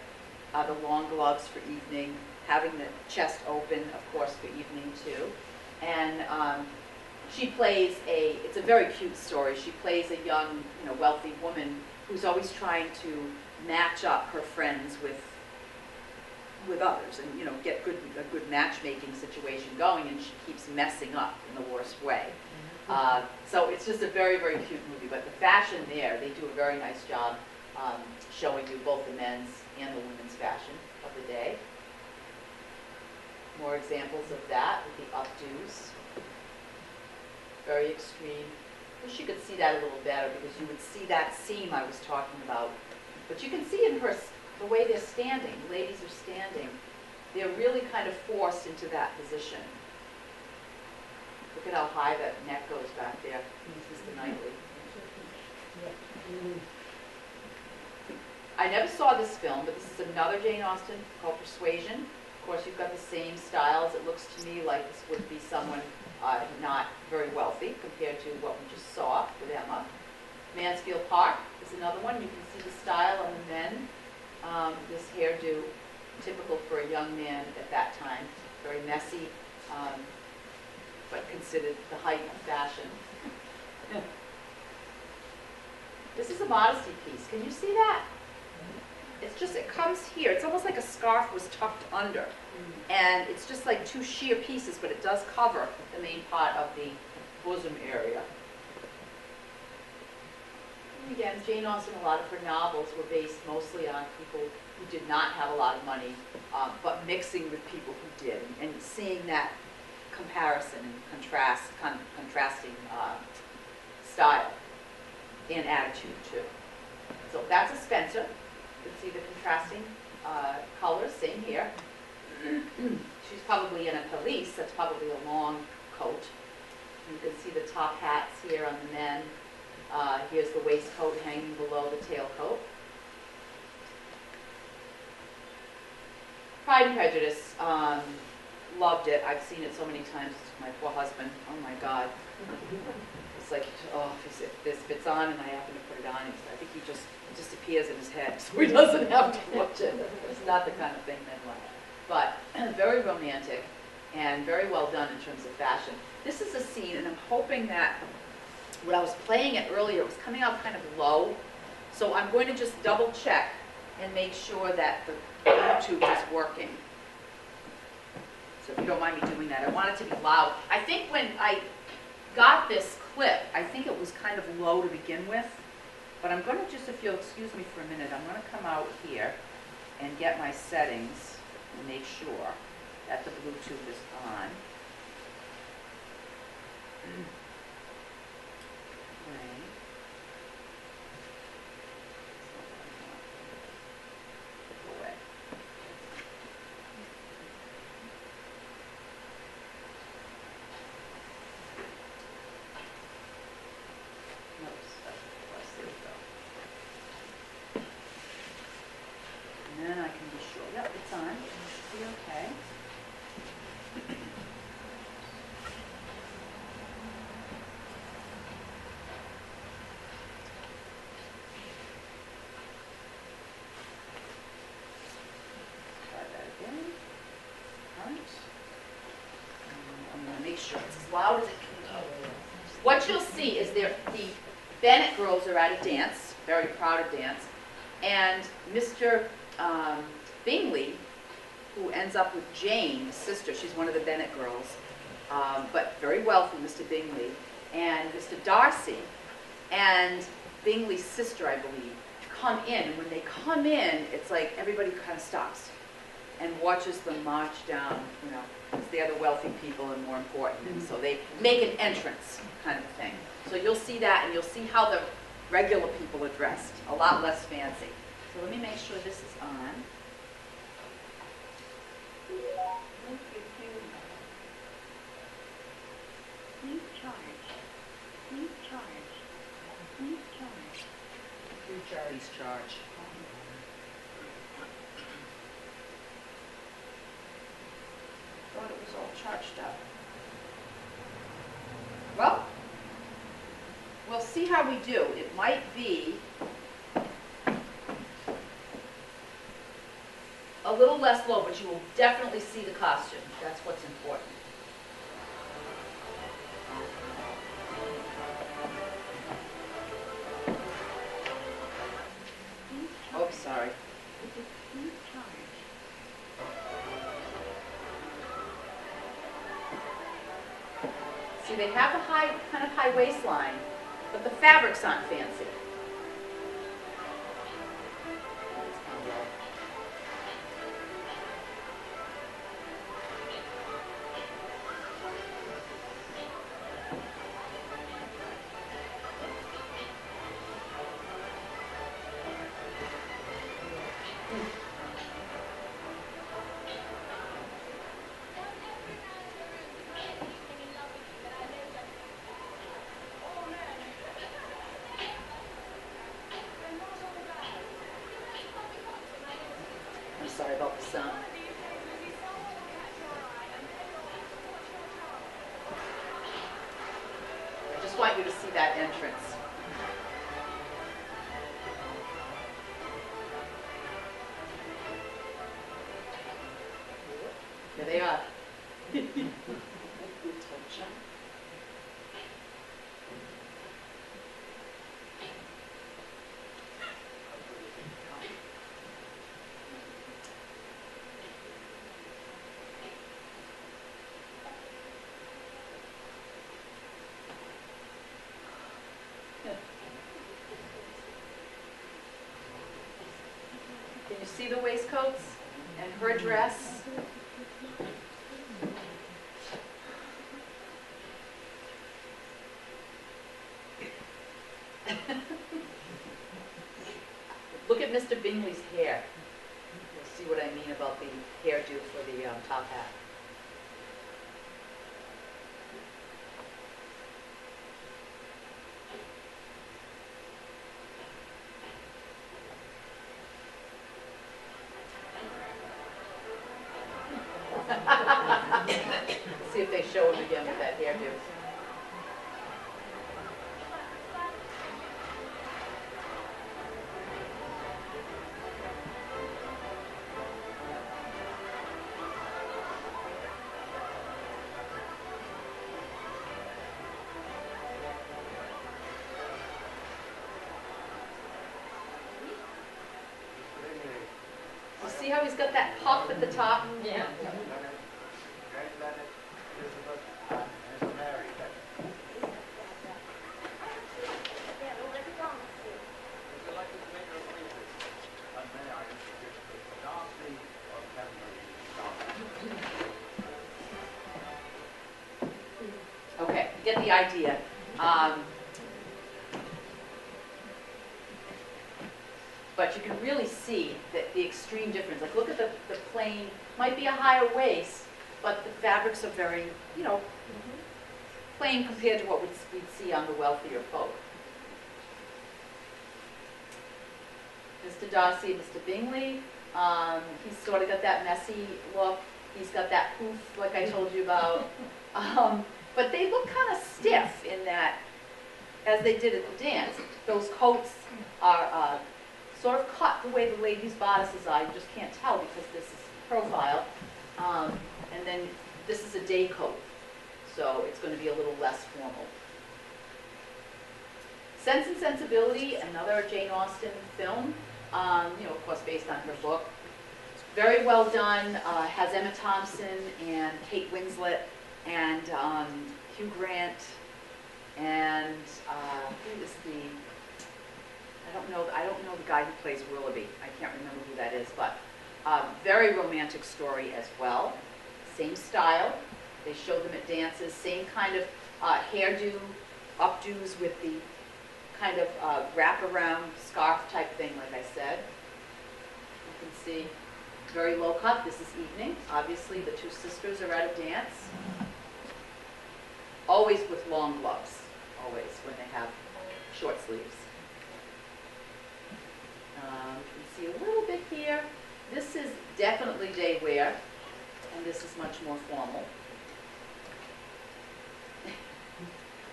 The long gloves for evening, having the chest open, of course, for evening too. And she plays it's a very cute story. She plays a young, wealthy woman who's always trying to match up her friends with others and, get a good matchmaking situation going, and she keeps messing up in the worst way. So it's just a very, very cute movie, but the fashion there, they do a very nice job showing you both the men's and the women's fashion of the day. More examples of that with the updos. Very extreme. Wish you could see that a little better because you would see that seam I was talking about. But you can see in the way they're standing, ladies are standing, they're really kind of forced into that position. Look at how high that neck goes back there, Mr. Knightley. I never saw this film, but this is another Jane Austen called Persuasion. Of course, you've got the same styles. It looks to me like this would be someone not very wealthy compared to what we just saw with Emma. Mansfield Park is another one. You can see the style on the men. This hairdo, typical for a young man at that time. Very messy, but considered the height of fashion. This is a modesty piece. Can you see that? It's just, it comes here. It's almost like a scarf was tucked under. And it's just like two sheer pieces, but it does cover the main part of the bosom area. And again, Jane Austen, a lot of her novels were based mostly on people who did not have a lot of money, but mixing with people who did, and seeing that comparison and contrasting style and attitude too. So that's a Spencer. You can see the contrasting colors, same here. She's probably in a pelisse, that's probably a long coat. You can see the top hats here on the men. Here's the waistcoat hanging below the tailcoat. Pride and Prejudice, loved it. I've seen it so many times with my poor husband. Oh my God. It's like, oh, if this fits on and I happen to put it on, I think he just disappears in his head, so he doesn't have to watch it. It's not the kind of thing men like. But very romantic and very well done in terms of fashion. This is a scene, and I'm hoping that when I was playing it earlier, it was coming out kind of low. So I'm going to just double check and make sure that the YouTube is working. So if you don't mind me doing that, I want it to be loud. I think when I got this clip, I think it was kind of low to begin with. But I'm gonna just, if you'll excuse me for a minute, I'm gonna come out here and get my settings and make sure that the Bluetooth is on. Right. Go away. Oops, there we go. And then I can be sure, yep, it's on, it should be okay. Try that again. Front. I'm gonna make sure it's as loud as it can go. What you'll see is the Bennett girls are at a dance, very proud of dance, and Mr. Bingley, who ends up with Jane, the sister, she's one of the Bennett girls, but very wealthy, Mr. Bingley, and Mr. Darcy, and Bingley's sister, I believe, come in. And when they come in, it's like everybody kind of stops and watches them march down, you know, because they're the wealthy people and more important, and so they make an entrance kind of thing. So you'll see that, and you'll see how the regular people are dressed, a lot less fancy. So let me make sure this is on. Please charge. Please charge. Please charge. Please charge. Thought it was all charged up. Well, we'll see how we do. It might be a little less low, but you will definitely see the costume. That's what's important. Oh, sorry. Please charge. See, they have a kind of high waistline, but the fabrics aren't fancy. It's kind of low. I'm sorry about the sound. I just want you to see that entrance. Here they are. Can you see the waistcoats and her dress? Look at Mr. Bingley's hair. You'll see what I mean about the hairdo for the top hat. See if they show him again with that hairdo. You see how he's got that puff at the top? Yeah. Okay, you get the idea. But you can really see that the extreme difference. Like, look at the plain, might be a higher waist, but the fabrics are very, you know, plain compared to what we'd see on the wealthier folk. Mr. Darcy, Mr. Bingley, he's sort of got that messy look. He's got that poof, like I told you about. But they look kind of stiff in that, as they did at the dance. Those coats are sort of cut the way the ladies' bodices are. You just can't tell because this is profile. And then this is a day coat, so it's going to be a little less formal. Sense and Sensibility, another Jane Austen film, you know, of course based on her book. Very well done, has Emma Thompson and Kate Winslet and Hugh Grant and who is the, I don't know the guy who plays Willoughby. I can't remember who that is, but very romantic story as well. Same style. They show them at dances. Same kind of hairdo, updos with the kind of wraparound scarf type thing, like I said. You can see very low cut. This is evening. Obviously, the two sisters are at a dance. Always with long gloves. Always when they have short sleeves. You can see a little bit here. This is definitely day wear, and this is much more formal.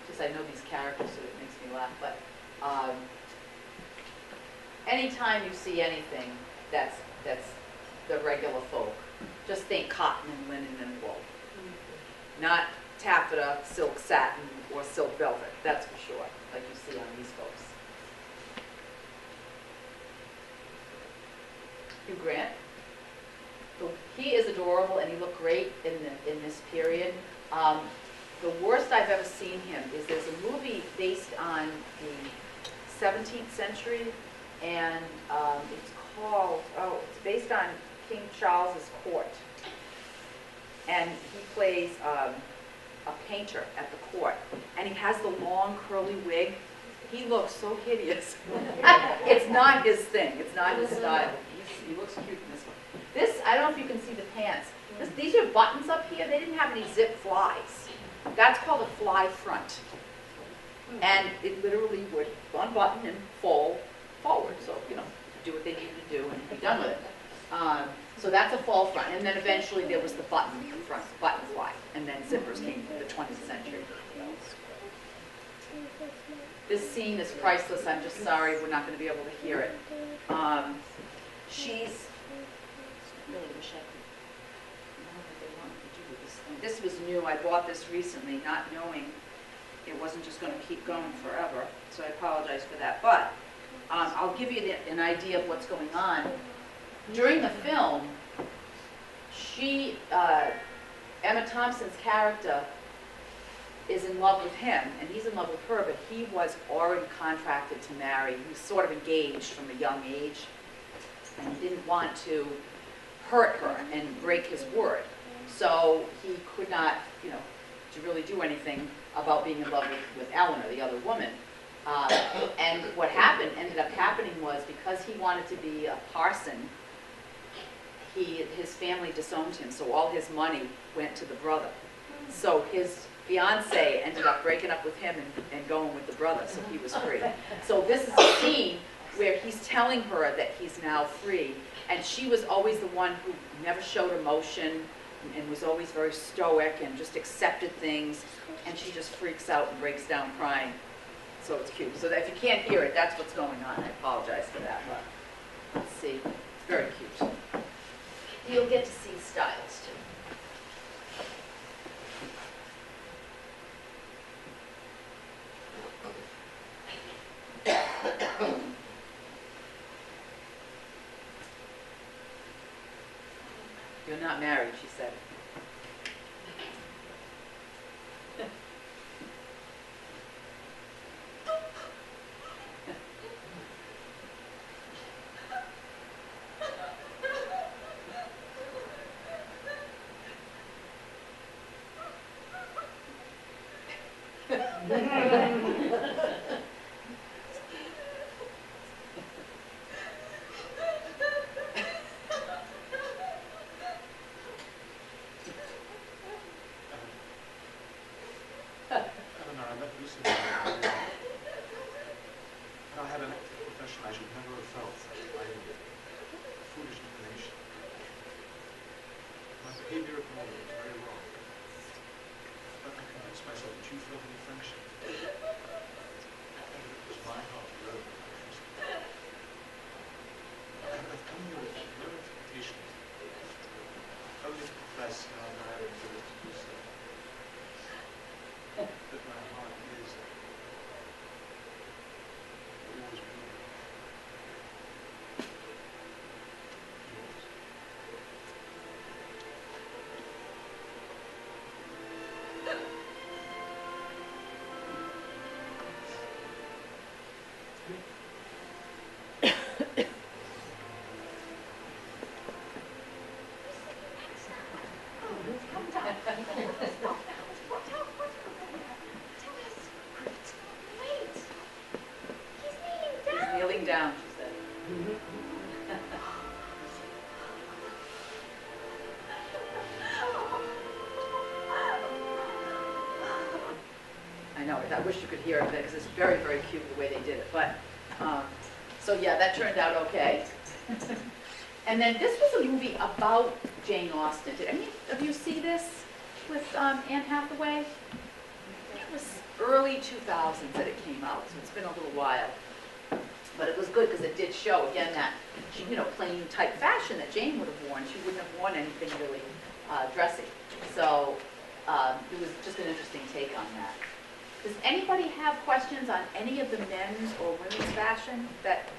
Just I know these characters, so it makes me laugh. But anytime you see anything that's the regular folk, just think cotton and linen and wool, not taffeta, silk satin, or silk velvet. That's for sure, like you see on these folks. Hugh Grant. So he is adorable, and he looked great in this period. The worst I've ever seen him is there's a movie based on the 17th century, and it's called, it's based on King Charles's court. And he plays a painter at the court, and he has the long curly wig. He looks so hideous. It's not his thing. It's not his style. He looks cute in this one. This, I don't know if you can see the pants. These are buttons up here. They didn't have any zip flies. That's called a fly front. And it literally would unbutton and fold forward. So, you know, do what they needed to do and be done with it. So that's a fall front. And then eventually there was the button front, button fly. And then zippers came in the 20th century. This scene is priceless. I'm just sorry we're not going to be able to hear it. She's really wish I could. I don't know what they wanted to do with this thing. This was new. I bought this recently, not knowing it wasn't just going to keep going forever. So I apologize for that. But I'll give you an idea of what's going on. During the film, Emma Thompson's character is in love with him, and he's in love with her, but he was already contracted to marry. He was sort of engaged from a young age, and he didn't want to hurt her and break his word. So he could not, you know, to really do anything about being in love with Eleanor, the other woman. And what ended up happening was, because he wanted to be a parson, his family disowned him, so all his money went to the brother. So his fiance ended up breaking up with him and going with the brother, so he was free. So this is a scene where he's telling her that he's now free, and she was always the one who never showed emotion and was always very stoic and just accepted things, and she just freaks out and breaks down crying. So it's cute. So that if you can't hear it, that's what's going on. I apologize for that, but let's see. It's very cute. You'll get to see styles too. You're not married, she said. I don't know, I met Lucy when I was young. And I had an profession I should never have felt, I had a foolish inclination. My behavior at the moment was very wrong. But I convinced myself that you felt any friendship. And it was my heart that wrote my interest. I've come here with no expectations. Only to confess how I am able to do so. That my heart is always will be yours. He's kneeling down, she said. I know, I wish you could hear it because it's very, very cute the way they did it. But, so yeah, that turned out okay. And then this was a movie about Jane Austen. Did any of you see this with Anne Hathaway? It was early 2000s that it came out, so it's been a little while. But it was good because it did show, again, that, you know, plain type fashion that Jane would have worn. She wouldn't have worn anything really dressy. So it was just an interesting take on that. Does anybody have questions on any of the men's or women's fashion? That,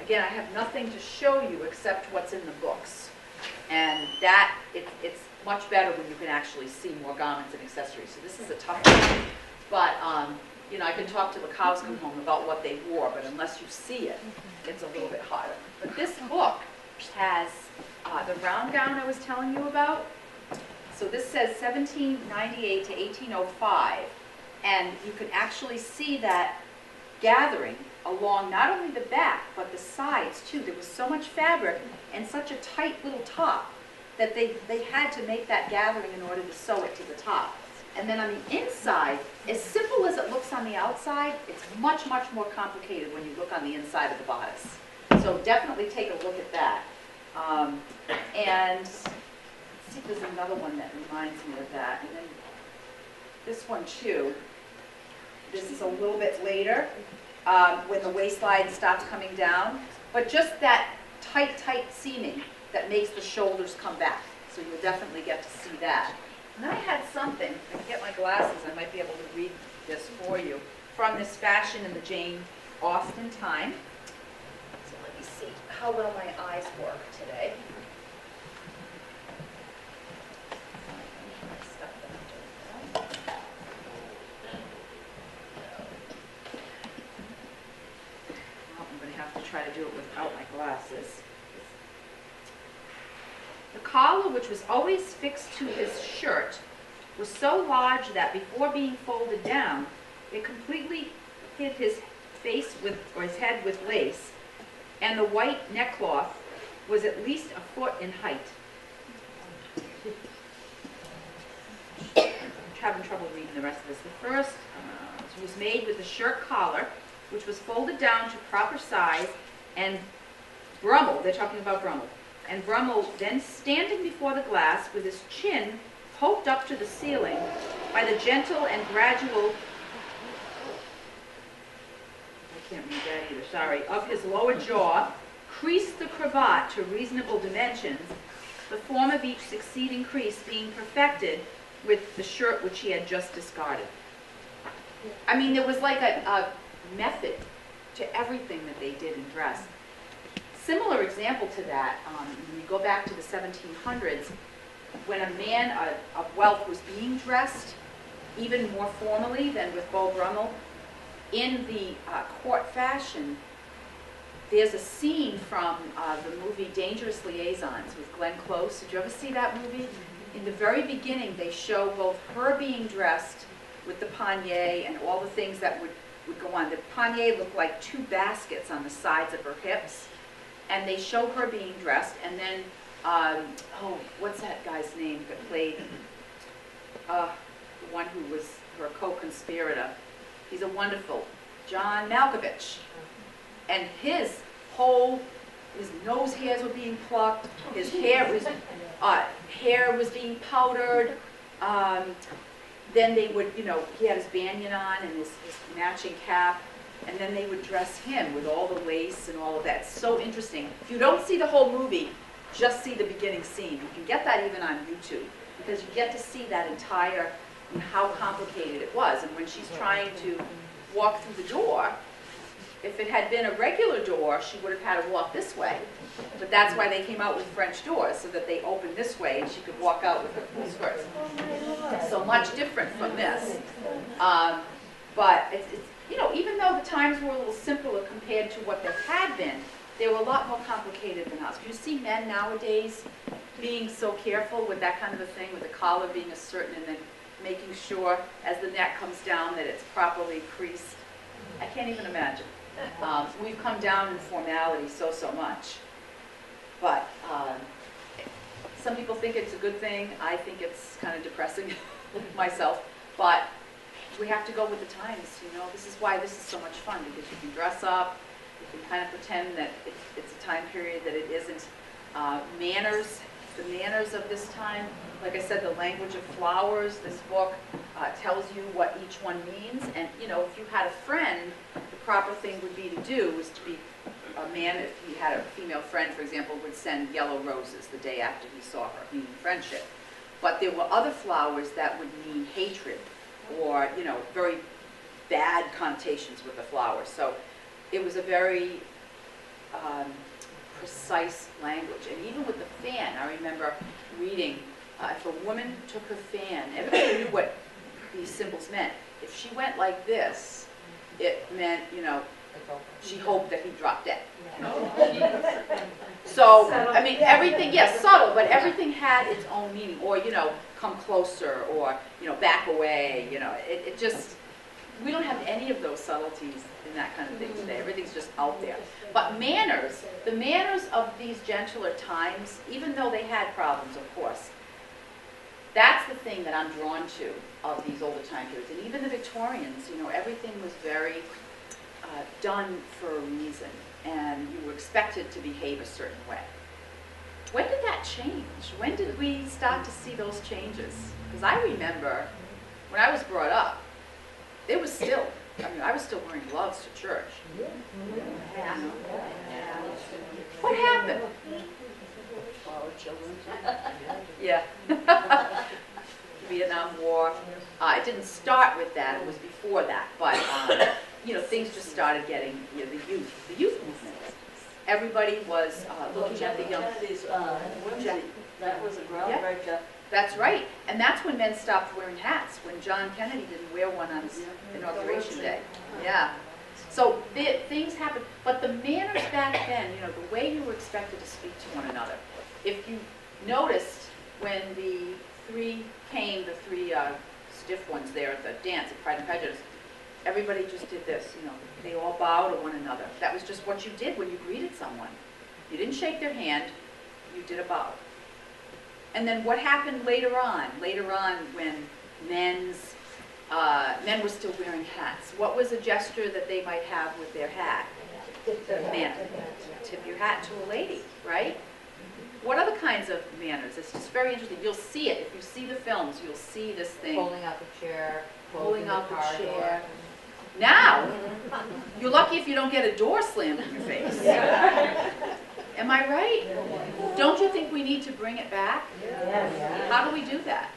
again, I have nothing to show you except what's in the books. And that, it's much better when you can actually see more garments and accessories. So this is a tough one. But, you know, I can talk to the cows come home about what they wore, but unless you see it, it's a little bit harder. But this book has the round gown I was telling you about. So this says 1798 to 1805. And you can actually see that gathering along not only the back, but the sides too. There was so much fabric and such a tight little top that they had to make that gathering in order to sew it to the top. And then on the inside, as simple as it looks on the outside, it's much, much more complicated when you look on the inside of the bodice. So definitely take a look at that. And let's see if there's another one that reminds me of that. And then this one too. This is a little bit later when the waistline stops coming down. But just that tight, tight seaming that makes the shoulders come back. So you'll definitely get to see that. And I had something, if I can get my glasses, I might be able to read this for you, from this fashion in the Jane Austen time. So let me see how well my eyes work today. Well, I'm going to have to try to do it without my glasses. The collar, which was always fixed to his shirt, was so large that before being folded down, it completely hid his face with, or his head with lace, and the white neckcloth was at least a foot in height. I'm having trouble reading the rest of this. The first was made with a shirt collar, which was folded down to proper size, and Brummel, they're talking about Brummel, and Brummel then standing before the glass with his chin poked up to the ceiling by the gentle and gradual, I can't read that either, sorry, of his lower jaw, creased the cravat to reasonable dimensions, the form of each succeeding crease being perfected with the shirt which he had just discarded. I mean, there was like a method to everything that they did in dress. Similar example to that, when you go back to the 1700s, when a man of wealth was being dressed, even more formally than with Beau Brummel, in the court fashion, there's a scene from the movie Dangerous Liaisons with Glenn Close. Did you ever see that movie? In the very beginning, they show both her being dressed with the pannier and all the things that would go on. The pannier looked like two baskets on the sides of her hips, and they show her being dressed, and then, oh, what's that guy's name that played, the one who was her co-conspirator? He's a wonderful, John Malkovich. And his nose hairs were being plucked, his hair was being powdered, then they would, he had his banyan on and his matching cap, and then they would dress him with all the lace and all of that. It's so interesting. If you don't see the whole movie, just see the beginning scene. You can get that even on YouTube, because you get to see that entire, how complicated it was. And when she's trying to walk through the door, if it had been a regular door, she would have had to walk this way. But that's why they came out with French doors, so that they opened this way and she could walk out with her full skirts. So much different from this. But it's, even though the times were a little simpler compared to what they had been, they were a lot more complicated than us. You see men nowadays being so careful with that kind of a thing, with the collar being a certain, and then making sure as the neck comes down that it's properly creased. I can't even imagine. We've come down in formality so much. But some people think it's a good thing. I think it's kind of depressing myself. But we have to go with the times, This is why this is so much fun, because you can dress up, you can kind of pretend that it's a time period that it isn't. Manners, the manners of this time, like I said, the language of flowers, this book tells you what each one means. And, if you had a friend, the proper thing would be to do was to be a man, if he had a female friend, for example, would send yellow roses the day after he saw her, meaning friendship. But there were other flowers that would mean hatred or, very bad connotations with the flowers. So it was a very precise language. And even with the fan, I remember reading, if a woman took her fan, everybody knew what these symbols meant. If she went like this, it meant, she hoped that he dropped dead. So, I mean, everything, yes, subtle, but everything had its own meaning. Or, come closer, or, back away, it just, we don't have any of those subtleties in that kind of thing today. Everything's just out there. But manners, the manners of these gentler times, even though they had problems, of course, that's the thing that I'm drawn to of these older time periods. And even the Victorians, everything was very done for a reason, and you were expected to behave a certain way. When did that change? When did we start to see those changes? Because I remember when I was brought up, it was still, I was still wearing gloves to church. What happened? Our children. Yeah. Vietnam War. It didn't start with that, it was before that, but things just started getting, the youth movement. Everybody was looking at the young. Kennedy's women, that was a groundbreaker. That's right, and that's when men stopped wearing hats, when John Kennedy didn't wear one on his inauguration day. Yeah. So things happened, but the manners back then, the way you were expected to speak to one another. If you noticed when the three stiff ones there at the dance at Pride and Prejudice, everybody just did this, they all bow to one another. That was just what you did when you greeted someone. You didn't shake their hand, you did a bow. And then what happened later on? Later on, when men were still wearing hats, what was a gesture that they might have with their hat? Man, tip your hat to a lady, right? What other kinds of manners? It's just very interesting. You'll see it. If you see the films, you'll see this thing. Holding out the chair. Holding out the chair. Now, you're lucky if you don't get a door slammed in your face. Am I right? Don't you think we need to bring it back? How do we do that?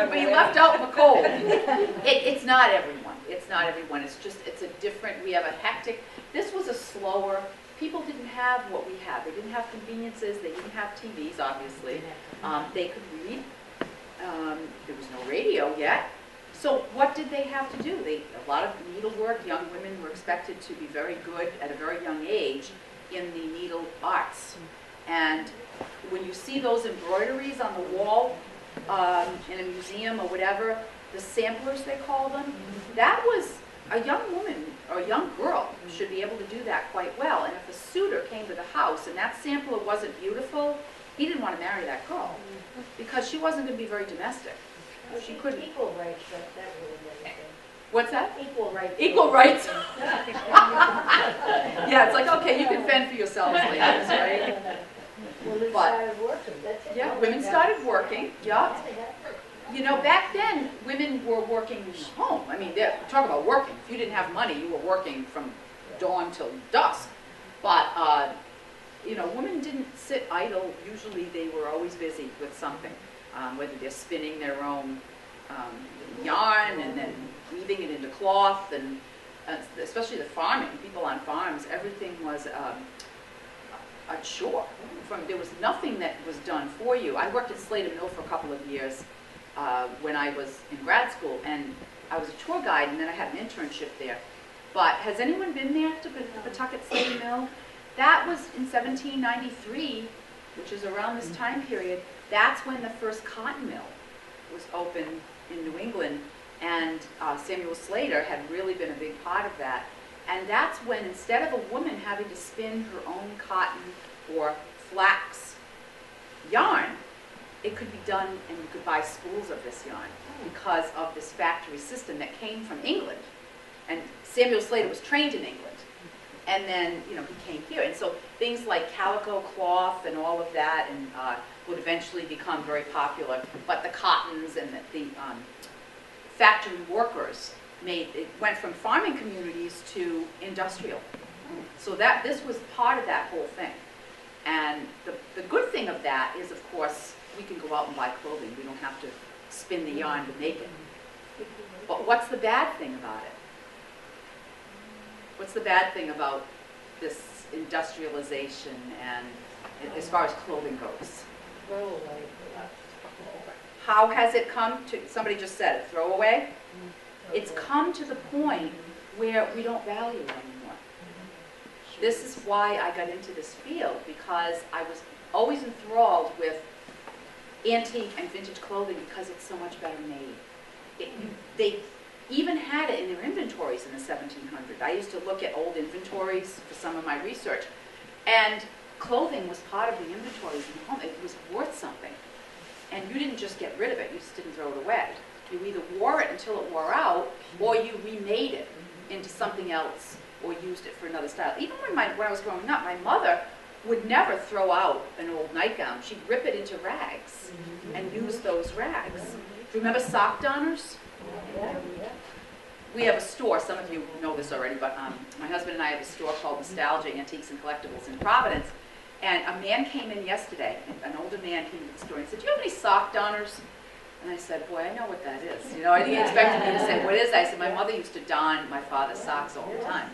But you left out McCole. It's not everyone. It's not everyone. It's a different, we have a hectic, this was a slower, people didn't have what we have. They didn't have conveniences. They didn't have TVs, obviously. They could read. There was no radio yet. So what did they have to do? A lot of needlework. Young women were expected to be very good at a very young age in the needle arts. And when you see those embroideries on the wall in a museum or whatever, the samplers they call them, that was a young woman or a young girl should be able to do that quite well. And if a suitor came to the house and that sampler wasn't beautiful, he didn't want to marry that girl because she wasn't going to be very domestic. She couldn't. Equal rights, that really doesn't. What's that? Equal rights. Equal rights. Yeah, it's like, okay, you can fend for yourselves, ladies, right? Women But- started working, that's it. Yeah, women started working, yeah. You know, back then, women were working home. I mean, talk about working. If you didn't have money, you were working from dawn till dusk. But, you know, women didn't sit idle. Usually they were always busy with something, whether they're spinning their own yarn and then weaving it into cloth, and especially the farming, people on farms, everything was a chore. There was nothing that was done for you. I worked at Slater Mill for a couple of years when I was in grad school, and I was a tour guide, and then I had an internship there. But has anyone been there to Pawtucket Slater Mill? That was in 1793, which is around this time period. That's when the first cotton mill was opened in New England, and Samuel Slater had really been a big part of that. And that's when, instead of a woman having to spin her own cotton or flax yarn, it could be done, and you could buy spools of this yarn because of this factory system that came from England. And Samuel Slater was trained in England, and then, you know, he came here. And so things like calico cloth and all of that and would eventually become very popular. But the cottons and the factory workers it went from farming communities to industrial. So this was part of that whole thing. And the good thing of that is, of course, we can go out and buy clothing. We don't have to spin the yarn to make it. But what's the bad thing about it? What's the bad thing about this industrialization and as far as clothing goes? Throwaway. How has it come to, somebody just said it, throwaway? It's come to the point where we don't value it anymore. This is why I got into this field, because I was always enthralled with antique and vintage clothing because it's so much better made. They even had it in their inventories in the 1700s. I used to look at old inventories for some of my research, and clothing was part of the inventories in home. It was worth something. And you didn't just get rid of it, you just didn't throw it away. You either wore it until it wore out, or you remade it into something else, or used it for another style. Even when I was growing up, my mother would never throw out an old nightgown. She'd rip it into rags and use those rags. Do you remember sock donners? Yeah. We have a store, some of you know this already, but my husband and I have a store called Nostalgia Antiques and Collectibles in Providence. And a man came in yesterday, an older man came to the store and said, "Do you have any sock donners?" And I said, "Boy, I know what that is." You know, I didn't expect him to say, "What is that?" I said, "My mother used to don my father's socks all the time."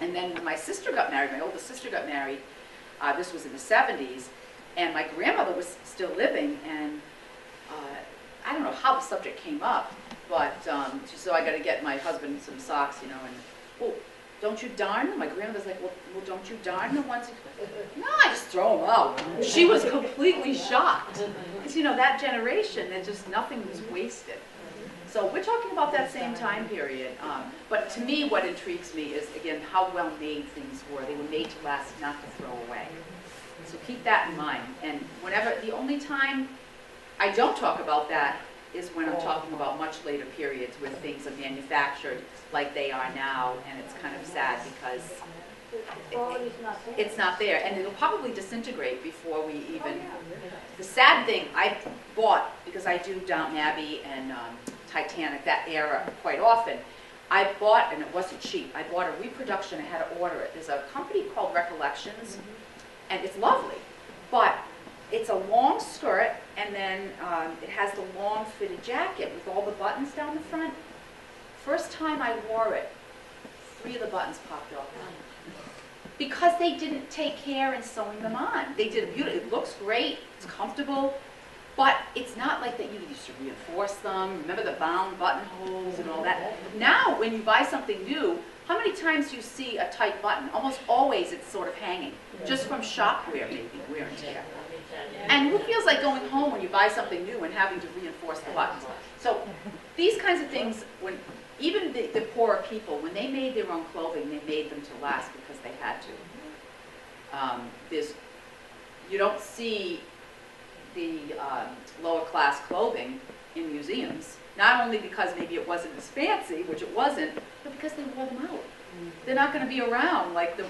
And then when my sister got married, my oldest sister got married, this was in the 70s, and my grandmother was still living, and I don't know how the subject came up, but she said, "I got to get my husband some socks, you know," and, "Well, don't you darn them?" My grandmother's like, well, don't you darn them once? No, I just throw them out. She was completely shocked. Because, you know, that generation, nothing was wasted. So we're talking about that same time period. But to me, what intrigues me is, again, how well made things were. They were made to last, not to throw away. So keep that in mind. And the only time I don't talk about that is when I'm talking about much later periods where things are manufactured like they are now, and it's kind of sad because it's not there, and it'll probably disintegrate before we even. The sad thing, I bought, because I do Downton Abbey and Titanic, that era, quite often, I bought, and it wasn't cheap, I bought a reproduction. I had to order it. There's a company called Recollections, and it's lovely, but it's a long skirt, and then it has the long fitted jacket with all the buttons down the front. First time I wore it, 3 of the buttons popped off. Because they didn't take care in sewing them on. They did it beautifully. It looks great, it's comfortable, But it's not like that you used to reinforce them. Remember the bound buttonholes and all that? Now, when you buy something new, how many times do you see a tight button? Almost always it's sort of hanging, just from shop wear, maybe, wear and tear. And who feels like going home when you buy something new and having to reinforce the buttons? So these kinds of things, when even the poorer people, when they made their own clothing, they made them to last because they had to. You don't see the lower class clothing in museums, not only because maybe it wasn't as fancy, which it wasn't, but because they wore them out. They're not going to be around like the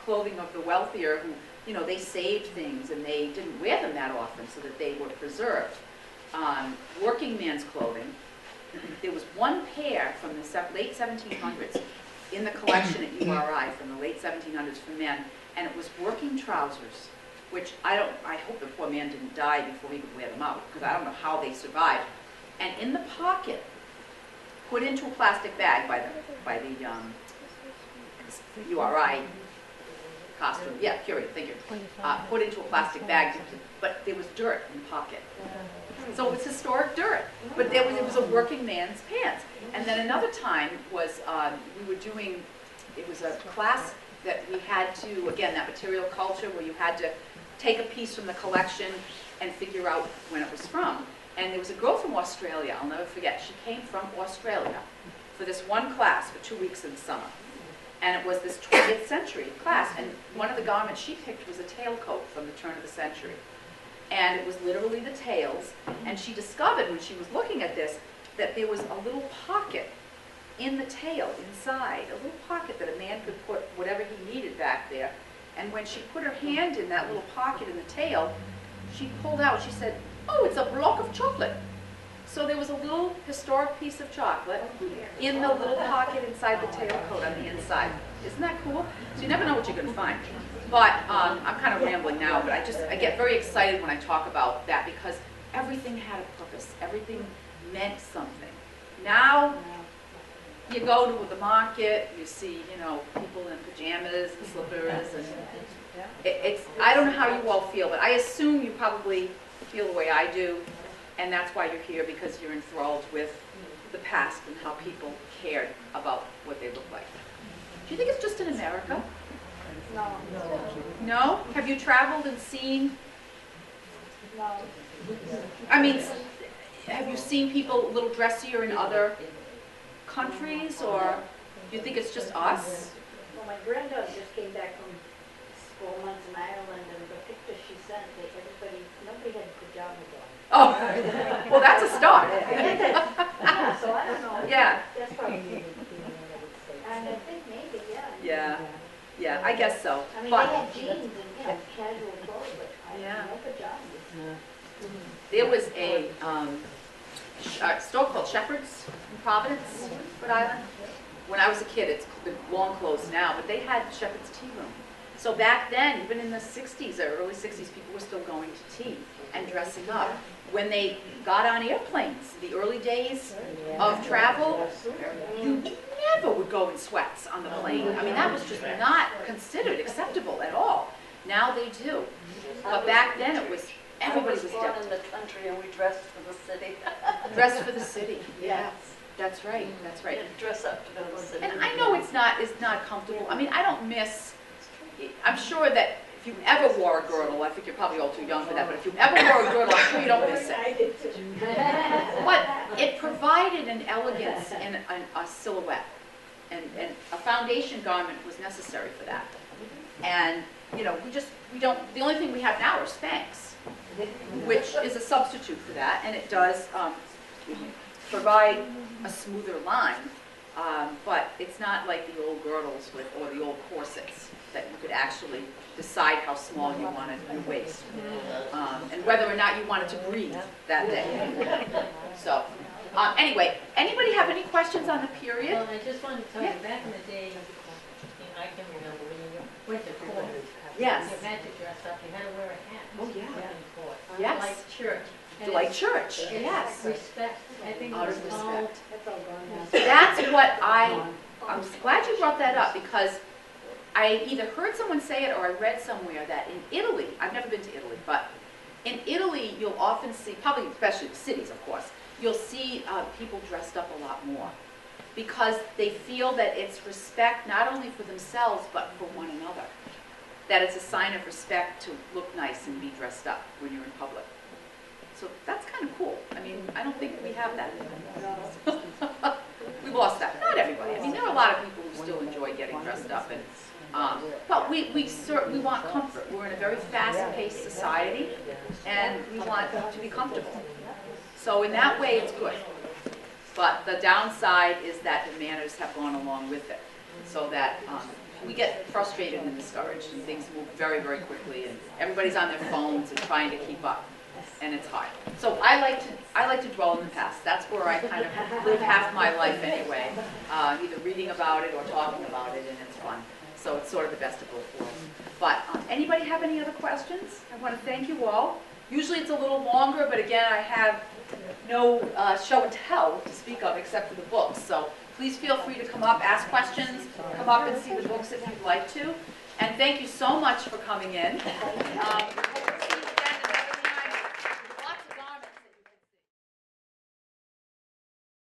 clothing of the wealthier who, you know, they saved things and they didn't wear them that often so that they were preserved. Working man's clothing, there was one pair from the late 1700s in the collection at URI from the late 1700s for men, and it was working trousers, which I hope the poor man didn't die before he could wear them out, because I don't know how they survived. And in the pocket, put into a plastic bag by the URI costume, yeah, period, thank you. Put into a plastic bag, but there was dirt in the pocket. So it was historic dirt, but it was a working man's pants. And then another time was, we were doing, it was a class that we had to, again, that material culture where you had to take a piece from the collection and figure out when it was from. And there was a girl from Australia, I'll never forget, she came from Australia for this one class for 2 weeks in the summer. And it was this 20th century class, and one of the garments she picked was a tailcoat from the turn of the century. And it was literally the tails, and she discovered when she was looking at this that there was a little pocket in the tail, inside, a little pocket that a man could put whatever he needed back there. And when she put her hand in that little pocket in the tail, she pulled out, she said, "Oh, it's a block of chocolate." So there was a little historic piece of chocolate in the little pocket inside the tailcoat on the inside. Isn't that cool? So you never know what you're going to find. But I'm kind of rambling now, but I get very excited when I talk about that because everything had a purpose. Everything meant something. Now, you go to the market, you see, you know, people in pajamas and slippers, and I don't know how you all feel, but I assume you probably feel the way I do, and that's why you're here, because you're enthralled with the past and how people cared about what they looked like. Do you think it's just in America? No. No? Have you traveled and seen? No. I mean, have you seen people a little dressier in other countries, or do you think it's just us? Well, my granddaughter just came back from 4 months in Ireland, and the picture she sent, nobody had pajamas on. Oh, well, that's a start. Yeah, so I don't know. Yeah. That's probably, and I think maybe, yeah. Yeah, I guess so. I mean, But they had jeans and, you know, casual clothes, but Yeah. no pajamas. there was a store called Shepherd's in Providence, Rhode Island. When I was a kid, it's been long closed now, but they had Shepherd's Tea Room. So back then, even in the 60s or early 60s, people were still going to tea and dressing up. When they got on airplanes, the early days of travel, you never would go in sweats on the plane. I mean, that was just not considered acceptable at all. Now they do. But back then, it was, everybody was born decked. in the country and we dressed for the city. Dressed for the city, yeah. That's right, that's right. Yeah, dress up to go to the city. And I know it's not comfortable. I mean, I don't miss, I'm sure that if you ever wore a girdle, I think you're probably all too young for that, but if you ever wore a girdle, I'm sure you don't miss it. I did too. But it provided an elegance and a silhouette. And a foundation garment was necessary for that. And, you know, we don't, the only thing we have now are Spanx, which is a substitute for that, and it does provide a smoother line, but it's not like the old girdles or the old corsets that you could actually decide how small you wanted your waist, and whether or not you wanted to breathe that day. So, anyway, anybody have any questions on the period? Well, I just wanted to tell Yeah. you, back in the day, I can remember when you went to court. Yes. You had to dress up, you had to wear a hat. Oh, yeah. In court. Yes. Like church. And Like it's- church, it's yes. Respect, I think Out it of was all. respect. That's all gone now. That's what I'm glad you brought that up, because I either heard someone say it or I read somewhere that in Italy, I've never been to Italy, but In Italy, you'll often see, probably especially the cities, of course, you'll see people dressed up a lot more because they feel that it's respect not only for themselves but for one another. That it's a sign of respect to look nice and be dressed up when you're in public. So that's kind of cool. I mean, I don't think we have that anymore. We've lost that. Not everybody. I mean, there are a lot of people who still enjoy getting dressed up, and but we want comfort. We're in a very fast-paced society, and we want to be comfortable. So in that way, it's good. But the downside is that the manners have gone along with it, so that we get frustrated and discouraged, and things move very, very quickly, and everybody's on their phones and trying to keep up, and it's hard. So I like to dwell in the past. That's where I kind of live half my life anyway, either reading about it or talking about it, and it's fun. So it's sort of the best of both worlds. But anybody have any other questions? I want to thank you all. Usually it's a little longer, but again, I have no show and tell to speak of except for the books. So please feel free to come up, ask questions, come up and see the books if you'd like to. And thank you so much for coming in.